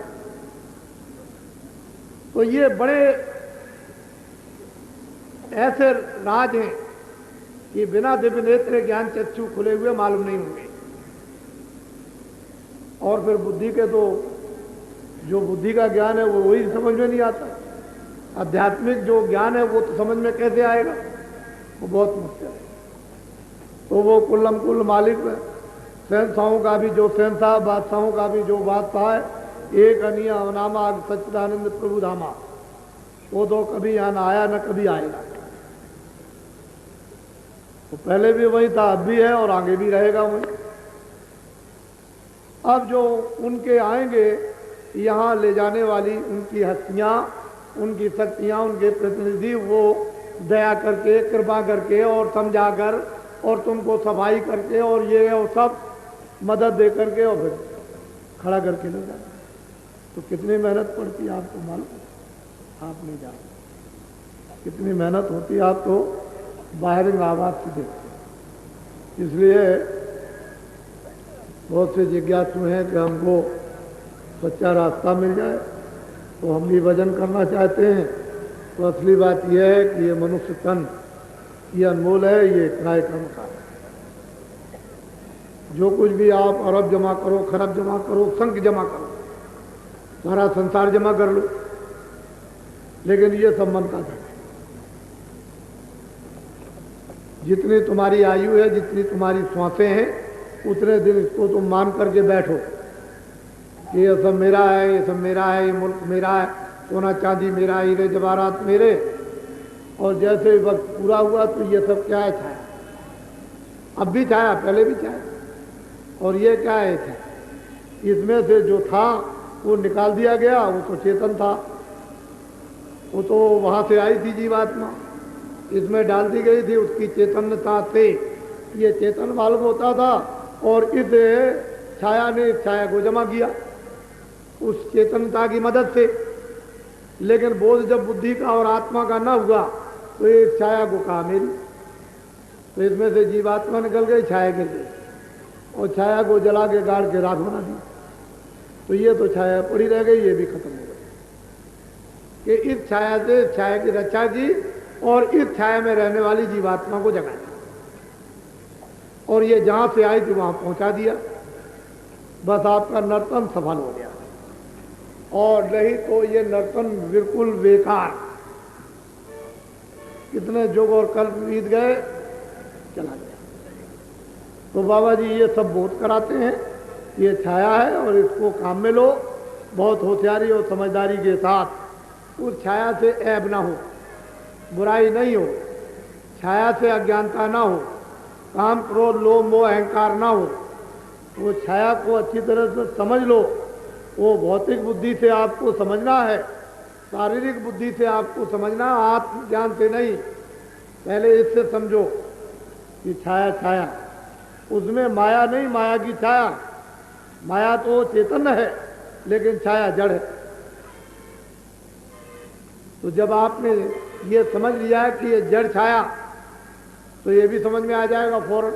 तो ये बड़े ऐसे राज हैं कि बिना दिव्य नेत्र ज्ञान चक्षु खुले हुए मालूम नहीं होंगे। और फिर बुद्धि के तो जो बुद्धि का ज्ञान है वो वही समझ में नहीं आता। आध्यात्मिक जो ज्ञान है वो तो समझ में कैसे आएगा? वो बहुत मुश्किल है। तो वो कुल्लम कुल मालिक है, शहंशाहों का भी जो शहंशाह, बादशाहों का भी जो बादशाह है, एक अनिया अवनामा सच्चिदानंद प्रभु धामा, वो तो कभी यहाँ न आया न कभी आएगा। तो पहले भी वही था, अब भी है और आगे भी रहेगा वही। अब जो उनके आएंगे यहाँ ले जाने वाली उनकी हस्तियाँ, उनकी शक्तियाँ, उनके प्रतिनिधि, वो दया करके, कृपा करके और समझा कर और तुमको सफाई करके और ये और सब मदद दे करके और फिर खड़ा करके ले जाते। तो कितनी मेहनत पड़ती है आपको मालूम? आप नहीं जानते कितनी मेहनत होती है। आप तो बाहरी आवाज से देखते। इसलिए बहुत से जिज्ञासु हैं कि हमको सच्चा रास्ता मिल जाए, तो हम भी भजन करना चाहते हैं। तो असली बात यह है कि ये मनुष्य तन ये अनमोल है, ये किराए का मकान है। जो कुछ भी आप अरब जमा करो, खरब जमा करो, संख जमा करो, सारा संसार जमा कर लो, लेकिन ये सब मन का धन है। जितनी तुम्हारी आयु है, जितनी तुम्हारी श्वासें हैं, उतने दिन इसको तुम मान करके बैठो कि ये सब मेरा है, ये सब मेरा है, ये मुल्क मेरा है, सोना चांदी मेरा, हीरे जवाहरात मेरे। और जैसे वक्त पूरा हुआ तो ये सब क्या है? छाया। अब भी छाया, पहले भी छाया। और ये क्या है? छाया। इसमें से जो था वो निकाल दिया गया, वो तो चेतन था, वो तो वहां से आई थी जीवात्मा, इसमें डाल दी गई थी। उसकी चेतनता से ये चेतन मालूम होता था और इस छाया ने इस छाया को जमा किया उस चेतनता की मदद से। लेकिन बोध जब बुद्धि का और आत्मा का न हुआ तो ये छाया को कहा मेरी, तो इसमें से जीवात्मा निकल गई, छाया गिर गई और छाया को जला के गाड़ के राख बना दी। तो ये तो छाया पड़ी रह गई, ये भी खत्म हो गई। कि इस छाया से छाया की रक्षा की और इस छाया में रहने वाली जीवात्मा को जगाया और ये जहां से आई थी वहां पहुंचा दिया। बस आपका नर्तन सफल हो गया। और नहीं तो ये नर्तन बिल्कुल बेकार। कितने युग और कल्प बीत गए, चला गया। तो बाबा जी ये सब बोध कराते हैं, ये छाया है और इसको काम में लो, बहुत होशियारी और समझदारी के साथ। उस छाया से ऐब ना हो, बुराई नहीं हो, छाया से अज्ञानता ना हो, काम क्रोध लोभ मोह अहंकार ना हो। वो छाया को अच्छी तरह से समझ लो। वो भौतिक बुद्धि से आपको समझना है, शारीरिक बुद्धि से आपको समझना, आत्मज्ञान से नहीं। पहले इससे समझो कि छाया छाया, उसमें माया नहीं, माया की छाया। माया तो चेतन है लेकिन छाया जड़ है। तो जब आपने ये समझ लिया है कि ये जड़ छाया, तो ये भी समझ में आ जाएगा फौरन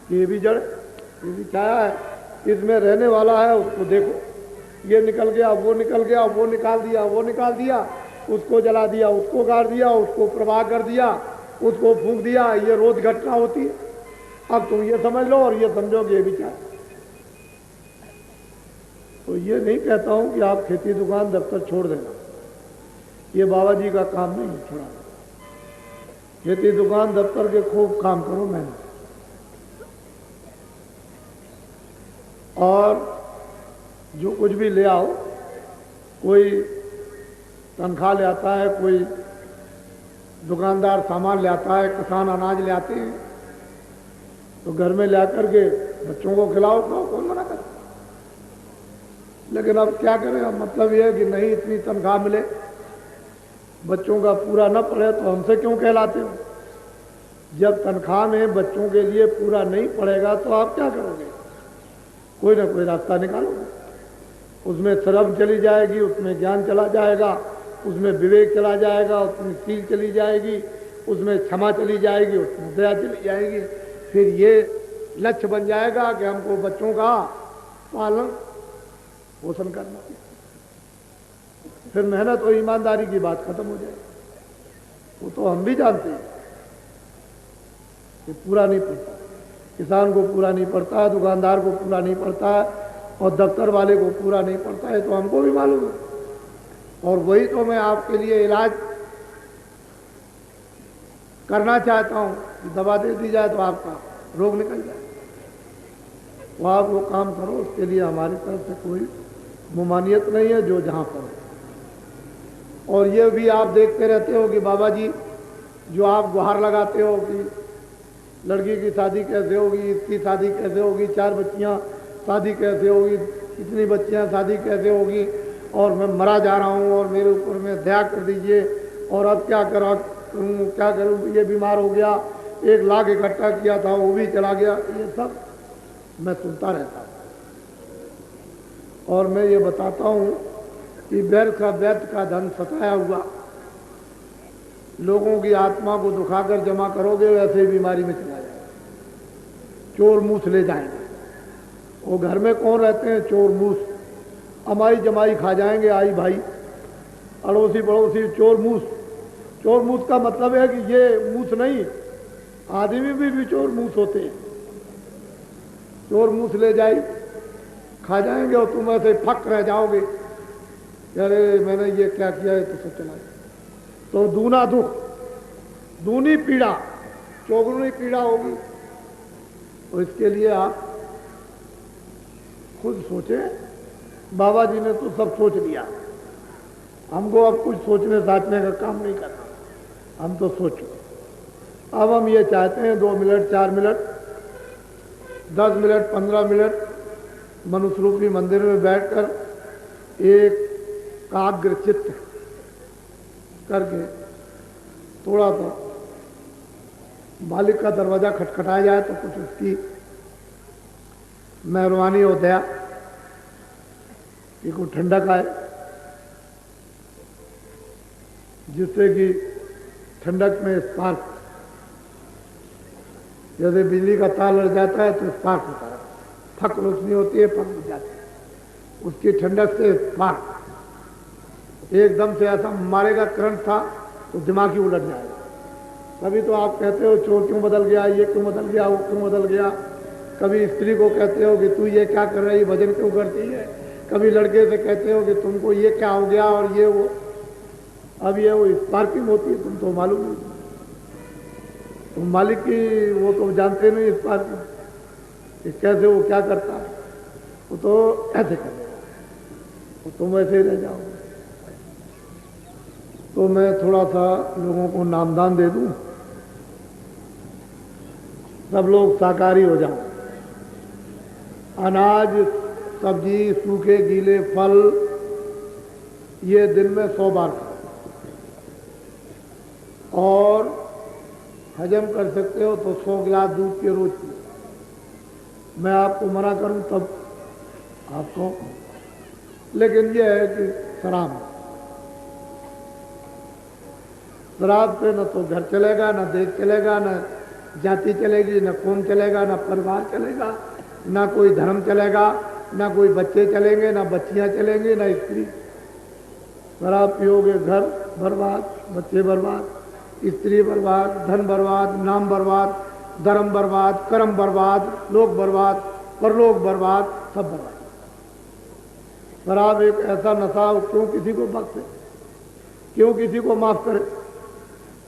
कि ये भी जड़, ये भी छाया है। इसमें रहने वाला है उसको देखो, ये निकल गया, वो निकल गया, वो निकाल दिया, वो निकाल दिया, उसको जला दिया, उसको गाड़ दिया, उसको प्रवाह कर दिया, उसको फूंक दिया। ये रोज घटना होती है। अब तुम ये समझ लो और ये समझो कि ये विचार। तो ये नहीं कहता हूं कि आप खेती दुकान दफ्तर छोड़ देना, ये बाबा जी का काम नहीं छोड़ा। खेती दुकान दफ्तर के खूब काम करो मैंने, और जो कुछ भी ले आओ, कोई तनख्वाह ले आता है, कोई दुकानदार सामान ले आता है, किसान अनाज ले आते हैं, तो घर में ले आकर के बच्चों को खिलाओ, कौन मना करे। लेकिन अब क्या करें, अब मतलब ये है कि नहीं इतनी तनख्वाह मिले, बच्चों का पूरा न पड़े तो हमसे क्यों कहलाते हो। जब तनख्वाह में बच्चों के लिए पूरा नहीं पड़ेगा तो आप क्या करोगे, कोई ना कोई रास्ता निकालोगे। उसमें शर्म चली जाएगी, उसमें ज्ञान चला जाएगा, उसमें विवेक चला जाएगा, उसमें सील चली जाएगी, उसमें क्षमा चली जाएगी, उसमें दया चली जाएगी। फिर ये लक्ष्य बन जाएगा कि हमको बच्चों का पालन पोषण करना। फिर मेहनत और ईमानदारी की बात खत्म हो जाएगी। वो तो हम भी जानते हैं कि पूरा नहीं पड़ता, किसान को पूरा नहीं पड़ता, दुकानदार को पूरा नहीं पड़ता, और दफ्तर वाले को पूरा नहीं पड़ता है, तो हमको भी मालूम है। और वही तो मैं आपके लिए इलाज करना चाहता हूं कि दवा दे दी जाए तो आपका रोग निकल जाए। तो आप वो काम करो, उसके लिए हमारी तरफ से कोई मुमानियत नहीं है, जो जहां पर हो। और ये भी आप देखते रहते हो कि बाबा जी जो आप गुहार लगाते हो कि लड़की की शादी कैसे होगी, इसकी शादी कैसे होगी, 4 बच्चियां शादी कैसे होगी, इतनी बच्चियां शादी कैसे होगी, और मैं मरा जा रहा हूँ और मेरे ऊपर में दया कर दीजिए, और अब क्या करूँ, क्या करूँ, ये बीमार हो गया, 1 लाख इकट्ठा किया था वो भी चला गया। ये सब मैं सुनता रहता हूँ, और मैं ये बताता हूँ कि व्यर्थ का धन सताया हुआ लोगों की आत्मा को दुखाकर जमा करोगे, वैसे ही बीमारी में चला जाएगा, चोर मूस ले जाएंगे। वो घर में कौन रहते हैं, चोर मूस, अमाई जमाई खा जाएंगे, आई भाई, अड़ोसी पड़ोसी, चोर मूस। चोर मूस का मतलब है कि ये मूस नहीं, आदमी भी चोर मूस होते हैं। चोर मूस ले जाए, खा जाएंगे, और तुम ऐसे फक रह जाओगे, अरे मैंने ये क्या किया है, तो सब चला जाए। तो दूना दुख, दूनी पीड़ा, चौगुनी पीड़ा होगी। तो इसके लिए आप खुद सोचें। बाबा जी ने तो सब सोच लिया, हमको अब कुछ सोचने साचने का काम नहीं करना, हम तो सोचो। अब हम ये चाहते हैं 2 मिनट, 4 मिनट, 10 मिनट, 15 मिनट मनुष्य रूपी मंदिर में बैठकर एक काग्र चित्त करके थोड़ा सा मालिक का दरवाजा खटखटाया जाए, तो कुछ उसकी मेहरबानी और दया कि कोई ठंडक आए, जिससे कि ठंडक में स्पार्क, जैसे बिजली का तार लग जाता है तो स्पार्क होता है, फक रोशनी होती है, फक बुझ जाती है, उसकी ठंडक से स्पार्क एकदम से ऐसा मारेगा, करंट था तो दिमाग ही उलट जाएगा। कभी तो आप कहते हो चोर क्यों बदल गया, ये क्यों बदल गया, वो क्यों बदल गया। कभी स्त्री को कहते हो कि तू ये क्या कर रही, भजन क्यों करती है। कभी लड़के से कहते हो कि तुमको ये क्या हो गया, और ये वो। अब ये वो स्पार्किंग होती है, तुम तो मालूम नहीं, तुम मालिक की वो तो जानते नहीं स्पार्किंग कि कैसे वो क्या करता है। वो तो ऐसे करेगा, तो तुम ऐसे ही रह जाओगे। तो मैं थोड़ा सा लोगों को नामदान दे दूं, सब लोग शाकाहारी हो जाओ। अनाज, सब्जी, सूखे गीले फल ये दिन में 100 बार खाओ, और हजम कर सकते हो तो 100 गिलास दूध के रोज पियो। मैं आपको मना करूं तब आपको, लेकिन यह है कि शराब से न तो घर चलेगा, न देश चलेगा, न जाति चलेगी, न कौम चलेगा, न परिवार चलेगा, ना कोई धर्म चलेगा, ना कोई बच्चे चलेंगे, ना बच्चियां चलेंगी, ना स्त्री। शराब पियोगे घर बर्बाद, बच्चे बर्बाद, स्त्री बर्बाद, धन बर्बाद, नाम बर्बाद, धर्म बर्बाद, कर्म बर्बाद, लोग बर्बाद, परलोक बर्बाद, सब बर्बाद। शराब एक ऐसा नशा, क्यों किसी को बख्शे, क्यों किसी को माफ करे?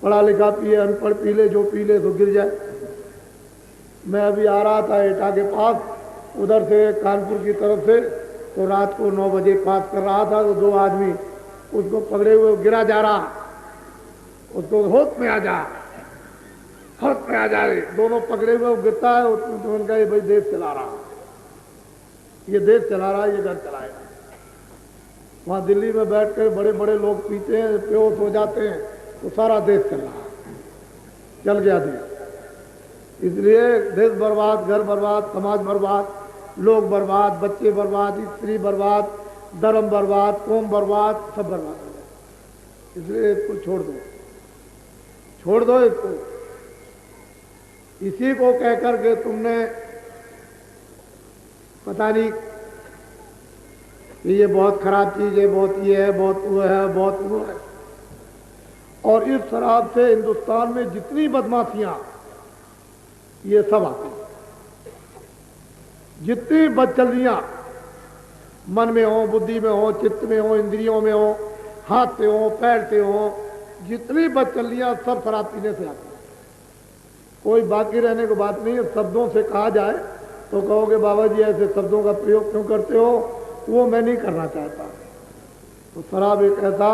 पढ़ा लिखा पिए, अनपढ़ पी ले, जो पी ले तो गिर जाए। मैं अभी आ रहा था एटा के पास, उधर से कानपुर की तरफ से, तो रात को 9 बजे पास कर रहा था, तो 2 आदमी उसको पकड़े हुए गिरा जा रहा, उसको होश में आ जा, होश में आ जा रहे, दोनों पकड़े हुए गिरता है। उसने उनका ये भाई देश चला रहा, ये देश चला रहा है, ये घर चलाएगा। वहाँ दिल्ली में बैठ कर बड़े बड़े लोग पीते हैं, बेहोश हो जाते हैं, तो सारा देश चल रहा, चल गया देश। इसलिए देश बर्बाद, घर बर्बाद, समाज बर्बाद, लोग बर्बाद, बच्चे बर्बाद, स्त्री बर्बाद, धर्म बर्बाद, कौम बर्बाद, सब बर्बाद हो जाए। इसलिए इसको छोड़ दो, छोड़ दो इसको। इसी को कहकर के तुमने पता नहीं कि ये बहुत खराब चीज है, बहुत ये है, बहुत वो है, बहुत वो है। और इस शराब से हिंदुस्तान में जितनी बदमाशियां, ये सब आती हैं। जितनी बदचलियां मन में हो, बुद्धि में हो, चित्त में हो, इंद्रियों में हो, हाथ से हो, पैर से हो, जितनी बदचलियां सब शराब पीने से आती हैं। कोई बाकी रहने की बात नहीं है। शब्दों से कहा जाए तो कहोगे बाबा जी ऐसे शब्दों का प्रयोग क्यों करते हो, वो मैं नहीं करना चाहता। तो शराब एक ऐसा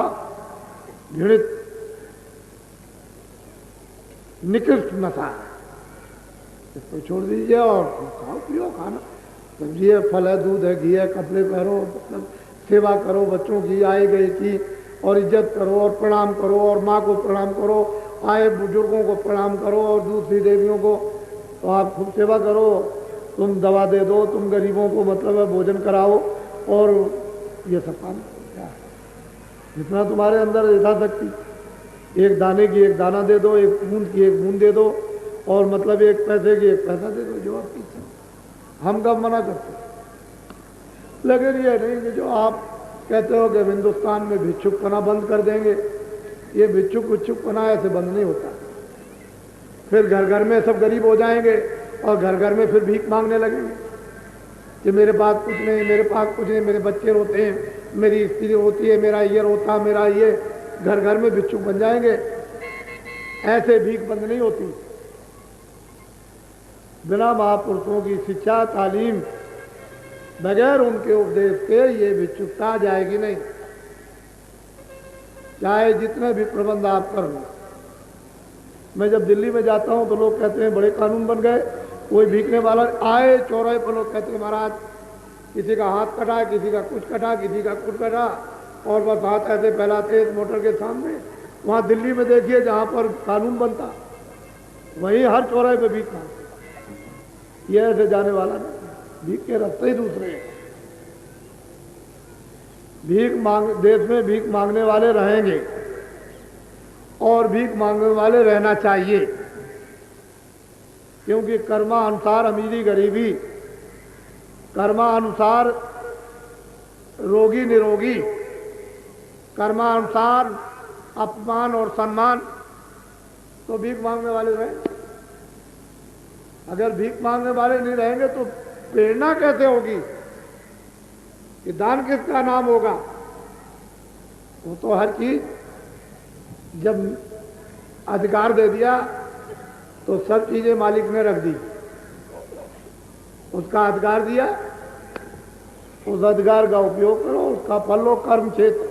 घृणित निकृष्ट नशा है, इसको छोड़ दीजिए और खाओ पियो, खाना सब्जी है, फल है, दूध है, घी है, कपड़े पहनो, मतलब सेवा करो बच्चों की, आए गए की, और इज्जत करो और प्रणाम करो, और माँ को प्रणाम करो, आए बुजुर्गों को प्रणाम करो, और दूसरी देवियों को तो आप खूब सेवा करो। तुम दवा दे दो, तुम गरीबों को मतलब है भोजन कराओ, और ये सब काम क्या है, जितना तुम्हारे अंदर यथाशक्ति। एक दाने की एक दाना दे दो, एक बूंद की एक बूंद दे दो, और मतलब एक पैसे की एक पैसा दे दो, जो आप पीछे। हम कब मना करते? लेकिन ये नहीं कि जो आप कहते हो कि हिंदुस्तान में भिक्षुकपना बंद कर देंगे, ये भिक्षुकपना ऐसे बंद नहीं होता। फिर घर घर में सब गरीब हो जाएंगे, और घर घर में फिर भीख मांगने लगेंगे कि मेरे पास कुछ नहीं, मेरे पास कुछ नहीं, मेरे बच्चे रोते हैं, मेरी स्त्री रोती है, मेरा ये रोता, मेरा ये, घर घर में भिक्षुक बन जाएंगे। ऐसे भीख बंद नहीं होती। बिना महापुरुषों की शिक्षा तालीम, बगैर उनके उपदेश के ये भिक्षुकता जाएगी नहीं, चाहे जितने भी प्रबंध आप कर लो। मैं जब दिल्ली में जाता हूं तो लोग कहते हैं बड़े कानून बन गए, कोई भीखने वाला आए चौराहे पर, लोग कहते हैं महाराज किसी का हाथ कटा, किसी का कुछ कटा, किसी का कुछ कटा, और बस हाथ ऐसे फैलाते इस मोटर के सामने। वहाँ दिल्ली में देखिए जहाँ पर कानून बनता, वहीं हर चौराहे पे भीख मांगते। ये ऐसे जाने वाला नहीं, भीख के रास्ते ही दूसरे हैं। देश में भीख मांगने वाले रहेंगे, और भीख मांगने वाले रहना चाहिए, क्योंकि कर्मानुसार अमीरी गरीबी, कर्मानुसार रोगी निरोगी, कर्मानुसार अपमान और सम्मान, तो भीख मांगने वाले रहें। अगर भीख मांगने वाले नहीं रहेंगे तो प्रेरणा कैसे होगी कि दान किसका नाम होगा? वो तो हर चीज जब अधिकार दे दिया तो सब चीजें मालिक ने रख दी, उसका अधिकार दिया, उस अधिकार का उपयोग करो, उसका फल लो। कर्म क्षेत्र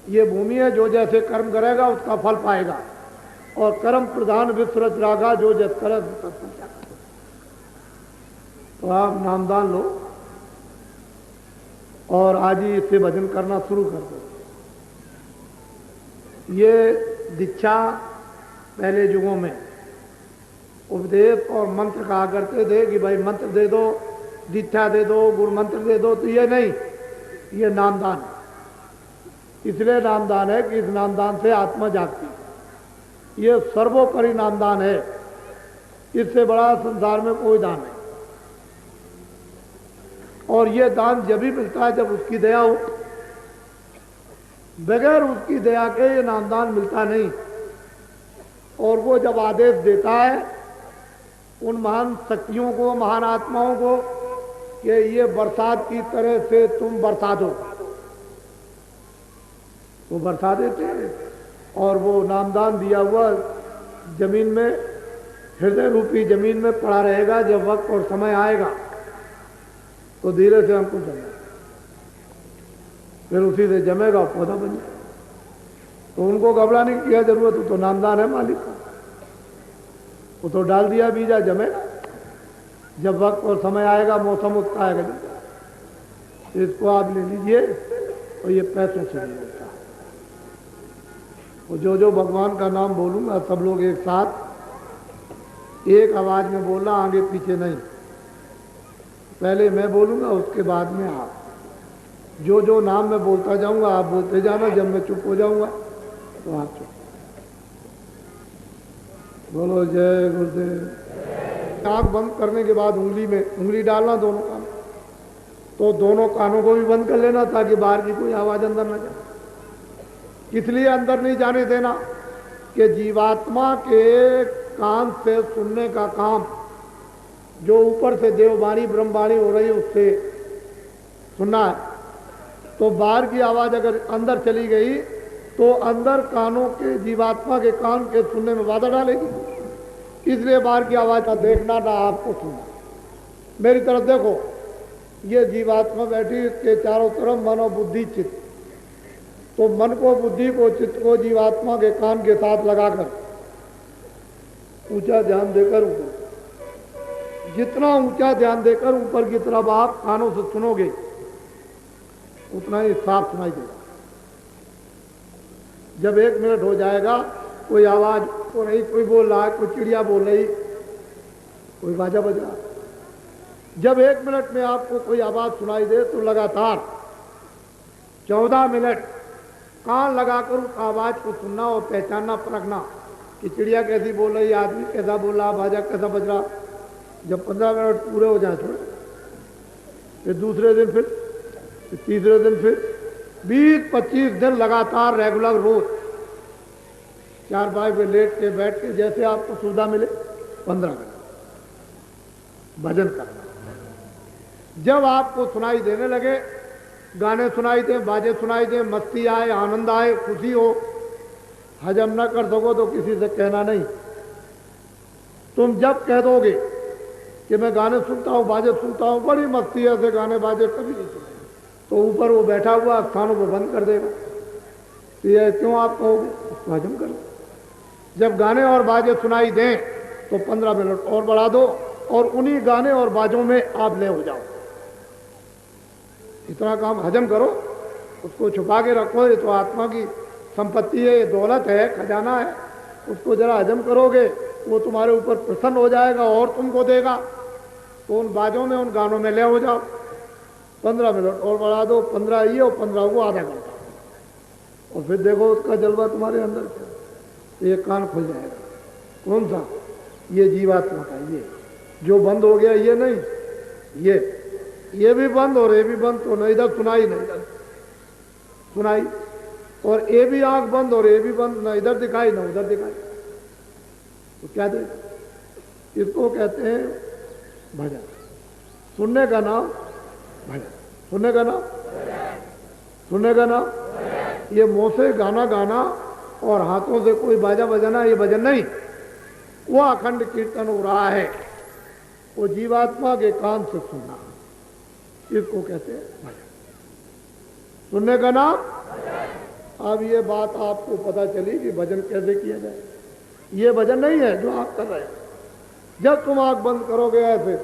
ये भूमि है, जो जैसे कर्म करेगा उसका फल पाएगा, और कर्म प्रधान विश्व रच रागा, जो जैसे करे तो आप नामदान लो और आज ही इससे भजन करना शुरू कर दो। ये दीक्षा पहले युगों में उपदेश और मंत्र कहा करते थे कि भाई मंत्र दे दो, दीक्षा दे दो, गुरु मंत्र दे दो, तो ये नहीं, ये नामदान है। इसलिए नामदान है कि इस नामदान से आत्मा जागती है। ये सर्वोपरि नामदान है, इससे बड़ा संसार में कोई दान नहीं। और ये दान जब भी मिलता है जब उसकी दया हो, बगैर उसकी दया के ये नामदान मिलता नहीं। और वो जब आदेश देता है उन महान शक्तियों को, महान आत्माओं को कि ये बरसात की तरह से तुम बरसा दो, वो बरसा देते हैं। और वो नामदान दिया हुआ जमीन में, हृदय रूपी जमीन में पड़ा रहेगा। जब वक्त और समय आएगा तो धीरे से हमको जमेगा, फिर उसी से जमेगा और पौधा बन जाएगा। तो उनको घबराने की क्या जरूरत, वो तो नामदान है मालिक का, वो तो डाल दिया बीजा, जमेगा। जब वक्त और समय आएगा, मौसम उसका आएगा, इसको आप ले लीजिए और ये पैसे से नहीं होता। वो जो भगवान का नाम बोलूंगा सब लोग एक साथ एक आवाज में बोलना, आगे पीछे नहीं। पहले मैं बोलूंगा, उसके बाद में आप। जो नाम मैं बोलता जाऊंगा आप बोलते जाना, जब मैं चुप हो जाऊंगा तो आप चुप। बोलो जय गुरुदेव। आंख बंद करने के बाद उंगली में उंगली डालना दोनों कानों, तो दोनों कानों को भी बंद कर लेना ताकि बाहर की कोई आवाज अंदर न जाए। इसलिए अंदर नहीं जाने देना कि जीवात्मा के कान से सुनने का काम जो ऊपर से देववाणी ब्रह्मवाणी हो रही है उससे सुनना है। तो बाहर की आवाज अगर अंदर चली गई तो अंदर कानों के, जीवात्मा के कान के सुनने में बाधा डालेगी। इसलिए बाहर की आवाज का देखना ना आपको सुनना। मेरी तरफ देखो, ये जीवात्मा बैठी, इसके चारों तरफ मन और बुद्धि चित्त। तो मन को, बुद्धि को, चित्त को जीवात्मा के कान के साथ लगाकर ऊंचा ध्यान देकर ऊपर, जितना ऊंचा ध्यान देकर ऊपर की तरफ आप कानों से सुनोगे उतना ही साफ सुनाई देगा। जब 1 मिनट हो जाएगा, कोई आवाज को नहीं, कोई बोल रहा है, कोई चिड़िया बोल रही, कोई बाजा बज रहा। जब 1 मिनट में आपको कोई आवाज सुनाई दे तो लगातार 14 मिनट कान लगाकर उस आवाज को सुनना और पहचानना, परखना कि चिड़िया कैसी बोल रही, आदमी कैसा बोल रहा, बाजा कैसा बज रहा। जब 15 मिनट पूरे हो जाए थोड़े, फिर दूसरे दिन, फिर तीसरे दिन, फिर 20-25 दिन लगातार रेगुलर रोज चारपाई पे लेट के बैठ के जैसे आपको सुविधा मिले 15 मिनट भजन करना। जब आपको सुनाई देने लगे, गाने सुनाई दे, बाजे सुनाई दे, मस्ती आए, आनंद आए, खुशी हो, हजम न कर सको तो किसी से कहना नहीं। तुम जब कह दोगे कि मैं गाने सुनता हूँ, बाजे सुनता हूँ, बड़ी मस्ती है, ऐसे गाने बाजे कभी नहीं सुने, तो ऊपर वो बैठा हुआ स्थानों को बंद कर देगा। तो ये क्यों आप कहोगे, उसको हजम करो। जब गाने और बाजे सुनाई दें तो 15 मिनट और बढ़ा दो और उन्हीं गाने और बाजों में आप ले हो जाओ। इतना काम हजम करो, उसको छुपा के रखो। ये तो आत्मा की संपत्ति है, ये दौलत है, खजाना है। उसको जरा हजम करोगे, वो तुम्हारे ऊपर प्रसन्न हो जाएगा और तुमको देगा। तो उन बाजों में, उन गानों में ले हो जाओ। 15 मिनट और बढ़ा दो, 15 ये और 15 वो, आधा घंटा, और फिर देखो उसका जलवा तुम्हारे अंदर क्या। तो ये कान खुल जाएगा। कौन सा? ये जीवात्मा का, ये जो बंद हो गया, ये नहीं, ये भी बंद और ये भी बंद, तो न इधर सुनाई न इधर सुनाई, और ये भी आंख बंद और ये भी बंद, न इधर दिखाई न उधर दिखाई। तो क्या दे? इसको कहते हैं भजन। सुनने का नाम भजन, सुनने का नाम, सुनने का नाम। ये मुंह से गाना गाना और हाथों से कोई बाजा बजाना, ये भजन नहीं। वो अखंड कीर्तन हो रहा है, वो जीवात्मा के कान से सुनना, इसको कहते हैं भजन। सुनने का नाम। अब ये बात आपको पता चली कि भजन कैसे किया जाए। ये भजन नहीं है जो आप कर रहे हैं। जब तुम आंख बंद करोगे ऐसे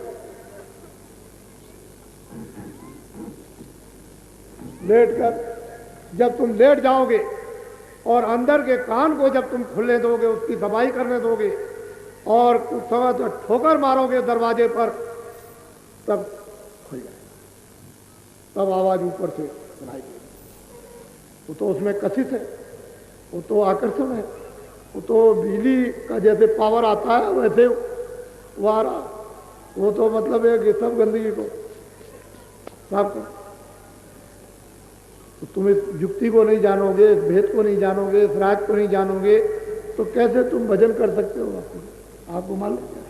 लेट कर, जब तुम लेट जाओगे और अंदर के कान को जब तुम खुलने दोगे, उसकी सफाई करने दोगे और कुछ समय तो ठोकर मारोगे दरवाजे पर, तब खुल जाए, तब आवाज ऊपर से सुनाई देगी। वो तो उसमें कशिश है, वो तो आकर्षण है, वो तो बिजली का जैसे पावर आता है वैसे वो आ रहा। वो तो मतलब है कि सब गंदगी को साफ करो। तो तुम इस युक्ति को नहीं जानोगे, इस भेद को नहीं जानोगे, इस राज को नहीं जानोगे, तो कैसे तुम भजन कर सकते हो? आपको मालूम है?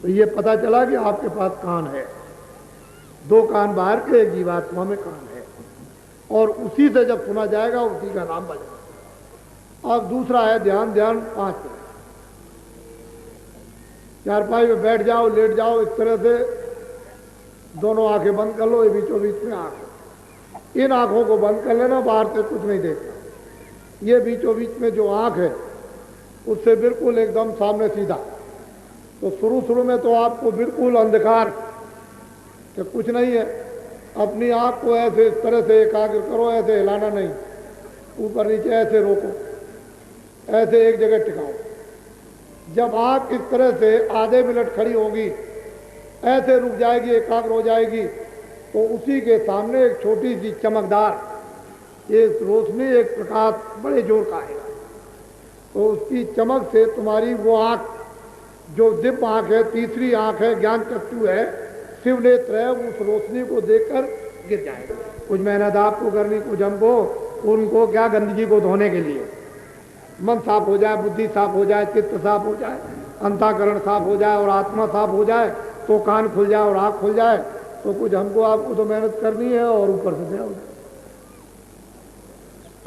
तो ये पता चला कि आपके पास कान है, 2 कान बाहर के, एक जीवात्मा में कान है, और उसी से जब सुना जाएगा उसी का नाम भजन। अब दूसरा है ध्यान। ध्यान 5 मिनट, चारपाई में बैठ जाओ, लेट जाओ, इस तरह से दोनों आंखें बंद कर लो, ये बीचों बीच में आंख, इन आंखों को बंद कर लेना, बाहर से कुछ नहीं देखना। ये बीचों बीच में जो आंख है उससे बिल्कुल एकदम सामने सीधा। तो शुरू में तो आपको बिल्कुल अंधकार कि कुछ नहीं है, अपनी आंख को ऐसे इस तरह से एकाग्र करो, ऐसे हिलाना नहीं, ऊपर नीचे ऐसे रोको, ऐसे एक जगह टिकाओ। जब आंख इस तरह से आधे मिनट खड़ी होगी, ऐसे रुक जाएगी, एकाग्र हो जाएगी, तो उसी के सामने एक छोटी सी चमकदार एक रोशनी, एक प्रकाश बड़े जोर का आएगा। तो उसकी चमक से तुम्हारी वो आंख जो दिव्य आंख है, तीसरी आंख है, ज्ञान चक्षु है, शिव नेत्र है, उस रोशनी को देखकर गिर जाएगा। कुछ मेहनत आपको करनी, कुछ हमको, उनको क्या गंदगी को धोने के लिए मन साफ हो जाए, बुद्धि साफ हो जाए, चित्त साफ हो जाए, अंतःकरण साफ हो जाए और आत्मा साफ हो जाए, तो कान खुल जाए और आँख खुल जाए। तो कुछ हमको आपको तो मेहनत करनी है और ऊपर से क्या हो जाए।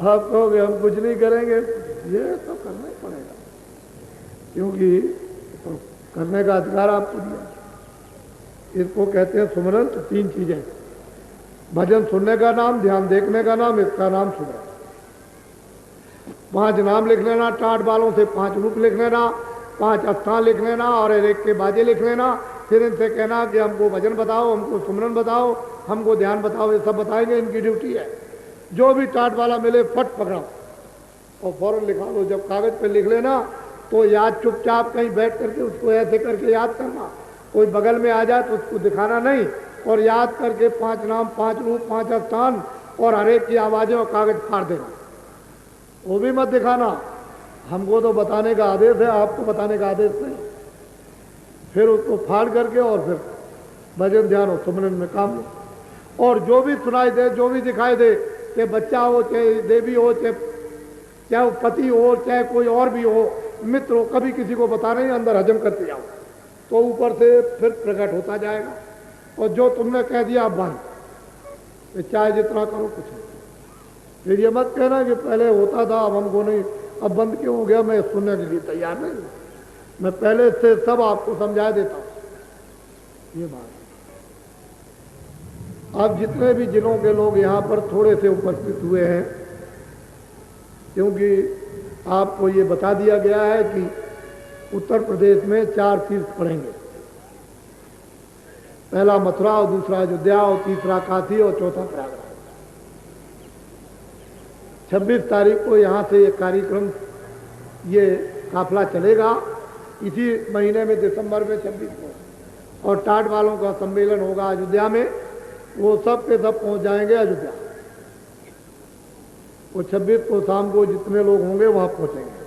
आप कहोगे हम कुछ नहीं करेंगे, ये तो करना ही पड़ेगा, क्योंकि तो करने का अधिकार आपको दिया। इसको कहते हैं सुमरन। तो 3 चीजें, भजन सुनने का नाम, ध्यान देखने का नाम, इसका नाम सुमरन। 5 नाम लिख लेना, टाट बालों से 5 रूप लिख लेना, 5 स्थान लिख लेना और एक के बाजे लिख लेना। फिर इनसे कहना कि हमको भजन बताओ, हमको सुमरन बताओ, हमको ध्यान बताओ। ये सब बताएंगे, इनकी ड्यूटी है। जो भी टाट वाला मिले फट पकड़ो और फौरन लिखा लो। जब कागज पे लिख लेना तो याद चुपचाप कहीं बैठ करके उसको ऐसे करके याद करना। कोई बगल में आ जाए तो उसको दिखाना नहीं, और याद करके 5 नाम, 5 रूप, 5 स्थान और हर एक की आवाज़ें और कागज फाड़ देना। वो भी मत दिखाना, हमको तो बताने का आदेश है, आपको बताने का आदेश नहीं। फिर उसको फाड़ करके और फिर भजन ध्यान और सुमरन में काम लो। और जो भी सुनाई दे, जो भी दिखाई दे, चाहे बच्चा हो, चाहे देवी हो, चाहे वो पति हो, चाहे कोई और भी हो, मित्र हो, कभी किसी को बता नहीं, अंदर हजम करते जाओ, तो ऊपर से फिर प्रकट होता जाएगा। और जो तुमने कह दिया बंद, चाहे जितना करो कुछ नहीं। फिर ये मत कहना कि पहले होता था अब हमको नहीं, अब बंद क्यों हो गया। मैं सुनने के लिए तैयार नहीं, मैं पहले से सब आपको समझा देता हूँ। ये बात अब जितने भी जिलों के लोग यहाँ पर थोड़े से उपस्थित हुए हैं, क्योंकि आपको ये बता दिया गया है कि उत्तर प्रदेश में 4 तीर्थ पड़ेंगे। पहला मथुरा और दूसरा अयोध्या और तीसरा काशी और चौथा प्रयागराज। 26 तारीख को यहाँ से ये कार्यक्रम, ये काफिला चलेगा। इसी महीने में दिसंबर में 26 को, और टाट वालों का सम्मेलन होगा अयोध्या में। वो सब के सब पहुँच जाएंगे अयोध्या। वो 26 को शाम को जितने लोग होंगे वहाँ पहुँचेंगे।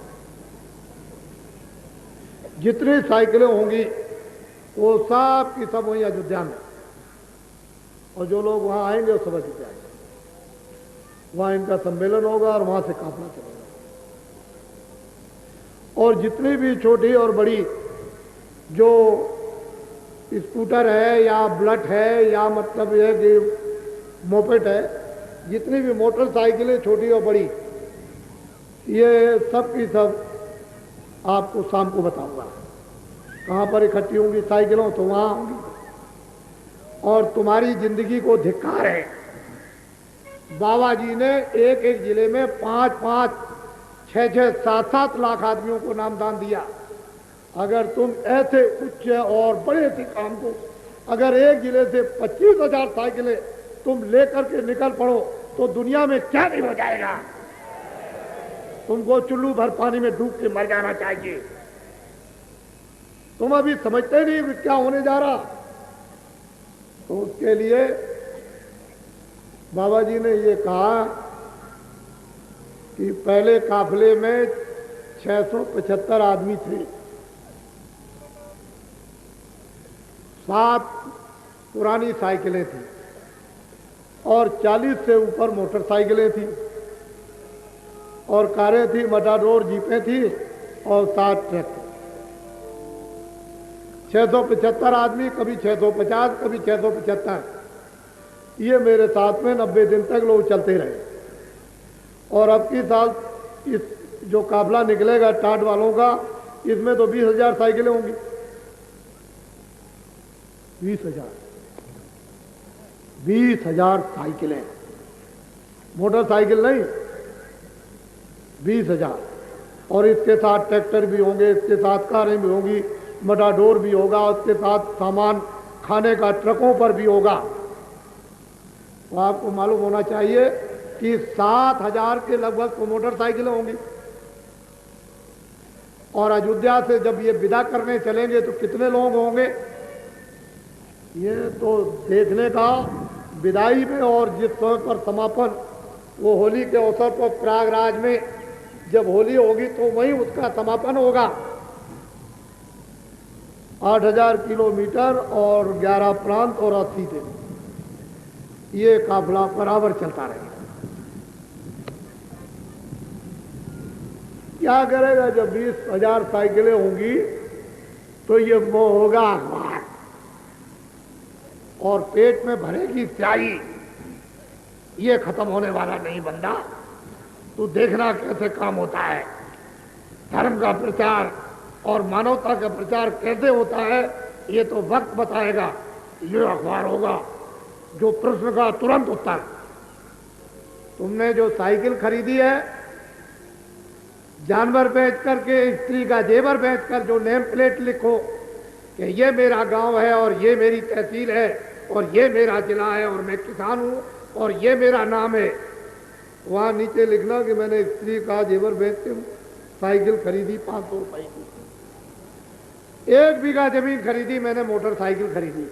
जितनी साइकिलें होंगी वो सब की सब वहीं अयोध्या में, और जो लोग वहाँ आएंगे वो सब अयोध्या आएंगे। वहाँ इनका सम्मेलन होगा और वहाँ से काफिला चलेगा। और जितनी भी छोटी और बड़ी जो स्कूटर है या बुलेट है या मतलब यह कि मोपेड है, जितनी भी मोटरसाइकिलें छोटी और बड़ी, ये सब की सब आपको शाम को बताऊंगा कहाँ पर इकट्ठी होंगी साइकिलों, तो वहाँ होंगी। और तुम्हारी जिंदगी को धिक्कार है, बाबा जी ने एक एक जिले में 5-5, 6-6, 7-7 लाख आदमियों को नामदान दिया। अगर तुम ऐसे उच्च और बड़े से काम को, अगर एक जिले से 25,000 साइकिलें तुम लेकर के निकल पड़ो तो दुनिया में क्या नहीं हो जाएगा। तुमको चुल्लू भर पानी में डूब के मर जाना चाहिए। तुम अभी समझते नहीं कि क्या होने जा रहा। तो उसके लिए बाबा जी ने ये कहा कि पहले काफिले में 675 आदमी थे, 7 पुरानी साइकिलें थी और 40 से ऊपर मोटरसाइकिलें थी और कारें थी, मटाडोर जीपें थी और 7 ट्रक। 675 आदमी, कभी 650, कभी 675। ये मेरे साथ में 90 दिन तक लोग चलते रहे। और अब की साल इस जो काफिला निकलेगा टाट वालों का, इसमें तो 20,000 साइकिलें होंगी। 20,000 साइकिलें, मोटरसाइकिल नहीं, 20,000। और इसके साथ ट्रैक्टर भी होंगे, इसके साथ कारें भी होंगी, मटाडोर भी होगा, उसके साथ सामान खाने का ट्रकों पर भी होगा। तो आपको मालूम होना चाहिए कि 7,000 के लगभग तो मोटरसाइकिलें होंगी। और अयोध्या से जब ये विदा करने चलेंगे तो कितने लोग होंगे, ये तो देखने का विदाई में। और जिस समय पर समापन, वो होली के अवसर पर प्रयागराज में जब होली होगी तो वहीं उसका समापन होगा। 8,000 किलोमीटर और 11 प्रांत और 80 दिन ये काफिला बराबर चलता रहेगा। क्या करेगा जब 20,000 साइकिलें होंगी तो ये वो होगा अखबार और पेट में भरेगी स्याही। ये खत्म होने वाला नहीं बंदा, तू देखना कैसे काम होता है। धर्म का प्रचार और मानवता का प्रचार कैसे होता है ये तो वक्त बताएगा। ये अखबार होगा जो प्रश्न का तुरंत उत्तर। तुमने जो साइकिल खरीदी है, जानवर बेच करके, स्त्री का जेवर बेच कर जो नेम प्लेट लिखो कि ये मेरा गांव है और ये मेरी तहसील है और ये मेरा जिला है और मैं किसान हूं और ये मेरा नाम है, वहां नीचे लिखना कि मैंने स्त्री का जेवर बेच के साइकिल खरीदी 500 रुपए की। 1 बीघा जमीन खरीदी मैंने, मोटरसाइकिल खरीदी,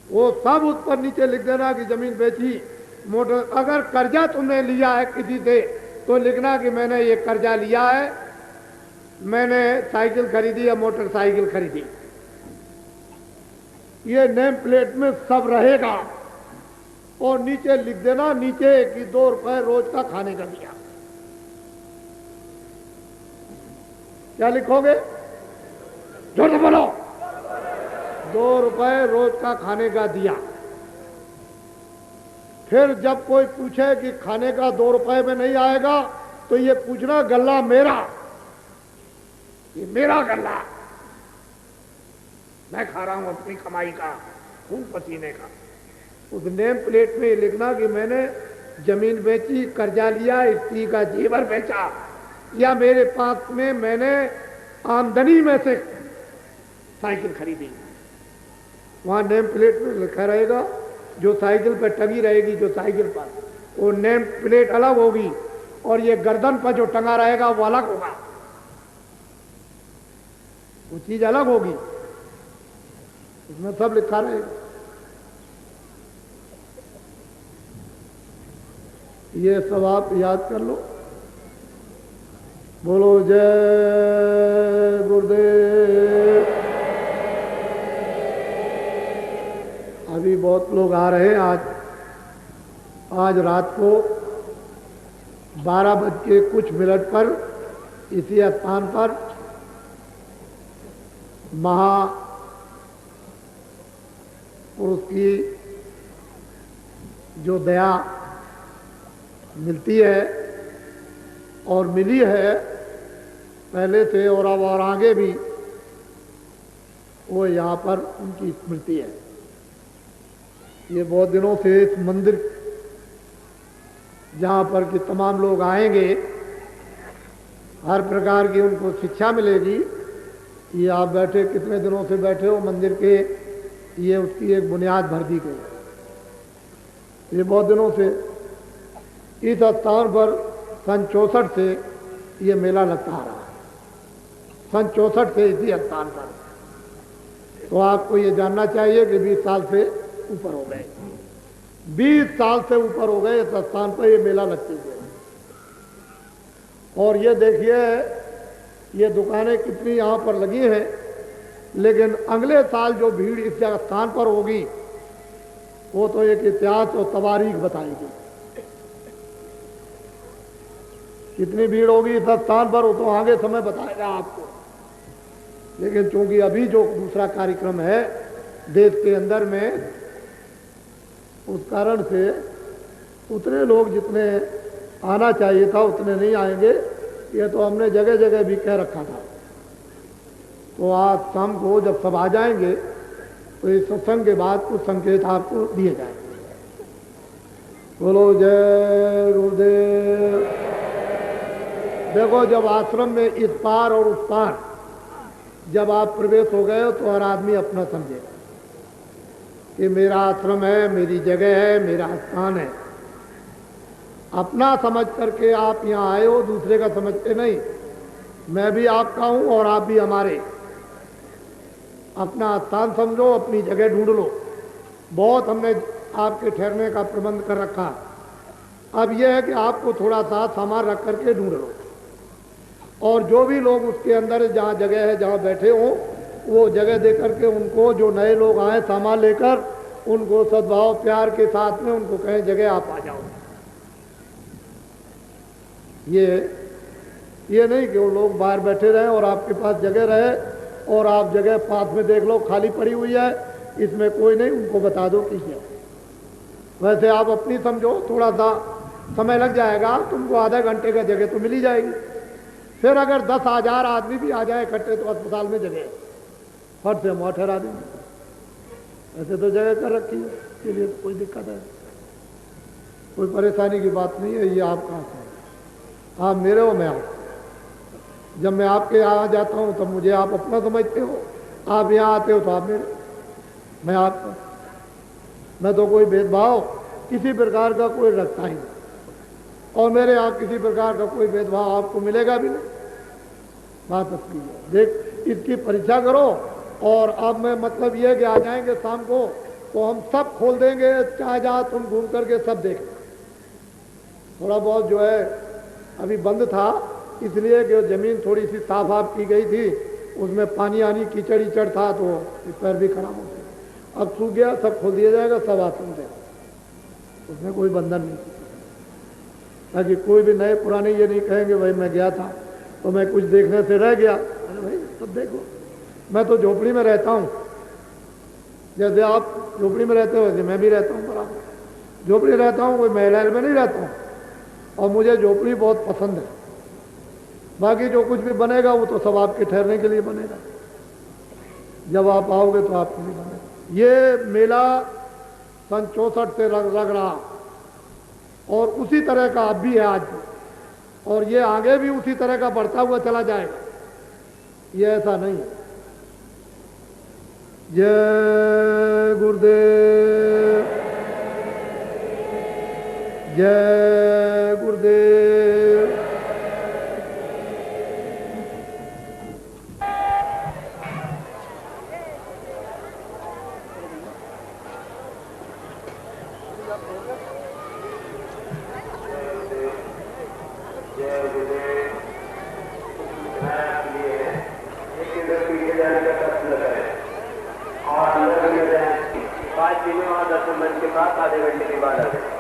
वो सब उस पर नीचे लिख देना कि जमीन बेची, मोटर। अगर कर्जा तुमने लिया है किसी से तो लिखना कि मैंने ये कर्जा लिया है, मैंने साइकिल खरीदी या मोटरसाइकिल खरीदी। ये नेम प्लेट में सब रहेगा। और नीचे लिख देना नीचे कि 2 रुपए रोज का खाने का दिया। क्या लिखोगे? जोर से बोलो। 2 रुपए रोज का खाने का दिया। फिर जब कोई पूछे कि खाने का 2 रुपए में नहीं आएगा तो ये पूछना गल्ला मेरा, ये मेरा गल्ला, मैं खा रहा हूं अपनी कमाई का, खून पसीने का। उस नेम प्लेट में लिखना कि मैंने जमीन बेची, कर्जा लिया, स्त्री का जेवर बेचा, या मेरे पास में मैंने आमदनी में से साइकिल खरीदी। वहां नेम प्लेट में लिखा रहेगा। जो साइकिल पर टंगी रहेगी, जो साइकिल पर, वो नेम प्लेट अलग होगी और ये गर्दन पर जो टंगा रहेगा वो अलग होगा, वो चीज अलग होगी, उसमें सब लिखा रहेगा। ये सब आप याद कर लो। बोलो जय गुरुदेव। अभी बहुत लोग आ रहे हैं। आज रात को 12:00 पर इसी स्थान पर महापुरुष की जो दया मिलती है और मिली है पहले से और अब और आगे भी, वो यहाँ पर उनकी स्मृति है। ये बहुत दिनों से इस मंदिर जहाँ पर कि तमाम लोग आएंगे, हर प्रकार की उनको शिक्षा मिलेगी। ये आप बैठे, कितने दिनों से बैठे हो मंदिर के, ये उसकी एक बुनियाद भर दी गई। ये बहुत दिनों से इस स्थान पर सन 64 से ये मेला लगता आ रहा है। सन 64 से इसी स्थान पर। तो आपको ये जानना चाहिए कि 20 साल से ऊपर हो गए, 20 साल से ऊपर हो गए इस स्थान पर ये मेला लगते हुए। और ये देखिए ये दुकानें कितनी यहाँ पर लगी हैं, लेकिन अगले साल जो भीड़ इस स्थान पर होगी वो तो एक इतिहास और तवारीख बताएगी। कितनी भीड़ होगी इस स्थान पर वो तो आगे समय बताएगा आपको। लेकिन चूंकि अभी जो दूसरा कार्यक्रम है देश के अंदर में, उस कारण से उतने लोग जितने आना चाहिए था उतने नहीं आएंगे। ये तो हमने जगह जगह भी कह रखा था। तो आज शाम को जब सब आ जाएंगे तो इस सत्संग के बाद कुछ संकेत आपको दिए जाएंगे। बोलो जय गुरुदेव। देखो, जब आश्रम में इस पार और उस पार जब आप प्रवेश हो गए हो तो हर आदमी अपना समझेगा कि मेरा आश्रम है, मेरी जगह है, मेरा स्थान है। अपना समझ करके आप यहाँ आए हो, दूसरे का समझते नहीं। मैं भी आपका हूँ और आप भी हमारे। अपना स्थान समझो, अपनी जगह ढूंढ लो। बहुत हमने आपके ठहरने का प्रबंध कर रखा। अब यह है कि आपको थोड़ा सा सामान रख करके ढूंढ लो, और जो भी लोग उसके अंदर जहाँ जगह है जहाँ बैठे हों वो जगह दे करके उनको, जो नए लोग आए सामान लेकर, उनको सद्भाव प्यार के साथ में उनको कहें जगह आप आ जाओ। ये नहीं कि वो लोग बाहर बैठे रहें और आपके पास जगह रहे और आप जगह पास में देख लो खाली पड़ी हुई है, इसमें कोई नहीं, उनको बता दो कि है। वैसे आप अपनी समझो, थोड़ा सा समय लग जाएगा, तुमको आधा घंटे का जगह तो मिल ही जाएगी। फिर अगर 10,000 आदमी भी आ जाए इकट्ठे तो अस्पताल में जगह है, फट से हम ठहरा देंगे। ऐसे तो जगह कर रखी है, इसके लिए तो कोई दिक्कत है, कोई परेशानी की बात नहीं है। ये आप कहाँ से, आप मेरे हो, मैं आप। जब मैं आपके यहाँ जाता हूँ तब मुझे आप अपना समझते हो, आप यहाँ आते हो तो आप मेरे, मैं आपका। मैं तो कोई भेदभाव किसी प्रकार का कोई रखता ही नहीं, और मेरे यहाँ किसी प्रकार का कोई भेदभाव आपको मिलेगा भी नहीं। बात असली है। देख, इसकी परीक्षा करो। और अब मैं मतलब ये कि आ जाएंगे शाम को तो हम सब खोल देंगे, चाहे जहाँ तुम घूम करके सब देख। थोड़ा बहुत जो है अभी बंद था, इसलिए कि जमीन थोड़ी सी साफ साफ की गई थी, उसमें पानी आनी कीचड़ ईचड़ था तो पैर भी खराब हो गए। अब सूख गया, सब खोल दिया जाएगा, सब आसन देगा, उसमें कोई बंधन नहीं, ताकि कोई भी नए पुराने ये नहीं कहेंगे भाई मैं गया था तो मैं कुछ देखने से रह गया। अरे भाई सब देखो। मैं तो झोपड़ी में रहता हूँ, जैसे आप झोपड़ी में रहते हो वैसे मैं भी रहता हूँ बराबर। झोपड़ी रहता हूँ, कोई महल में नहीं रहता हूँ, और मुझे झोपड़ी बहुत पसंद है। बाकी जो कुछ भी बनेगा वो तो सब आपके ठहरने के लिए बनेगा, जब आप आओगे तो आपके लिए बनेगा। ये मेला सन 64 से लग रहा, और उसी तरह का अब भी है आज भी, और ये आगे भी उसी तरह का बढ़ता हुआ चला जाएगा। ये ऐसा नहीं है। जय गुरुदेव, जय गुरुदेव। और अंदर 5 दिन और 10 मिनट के बाद आधे घंटे के बाद आ गए।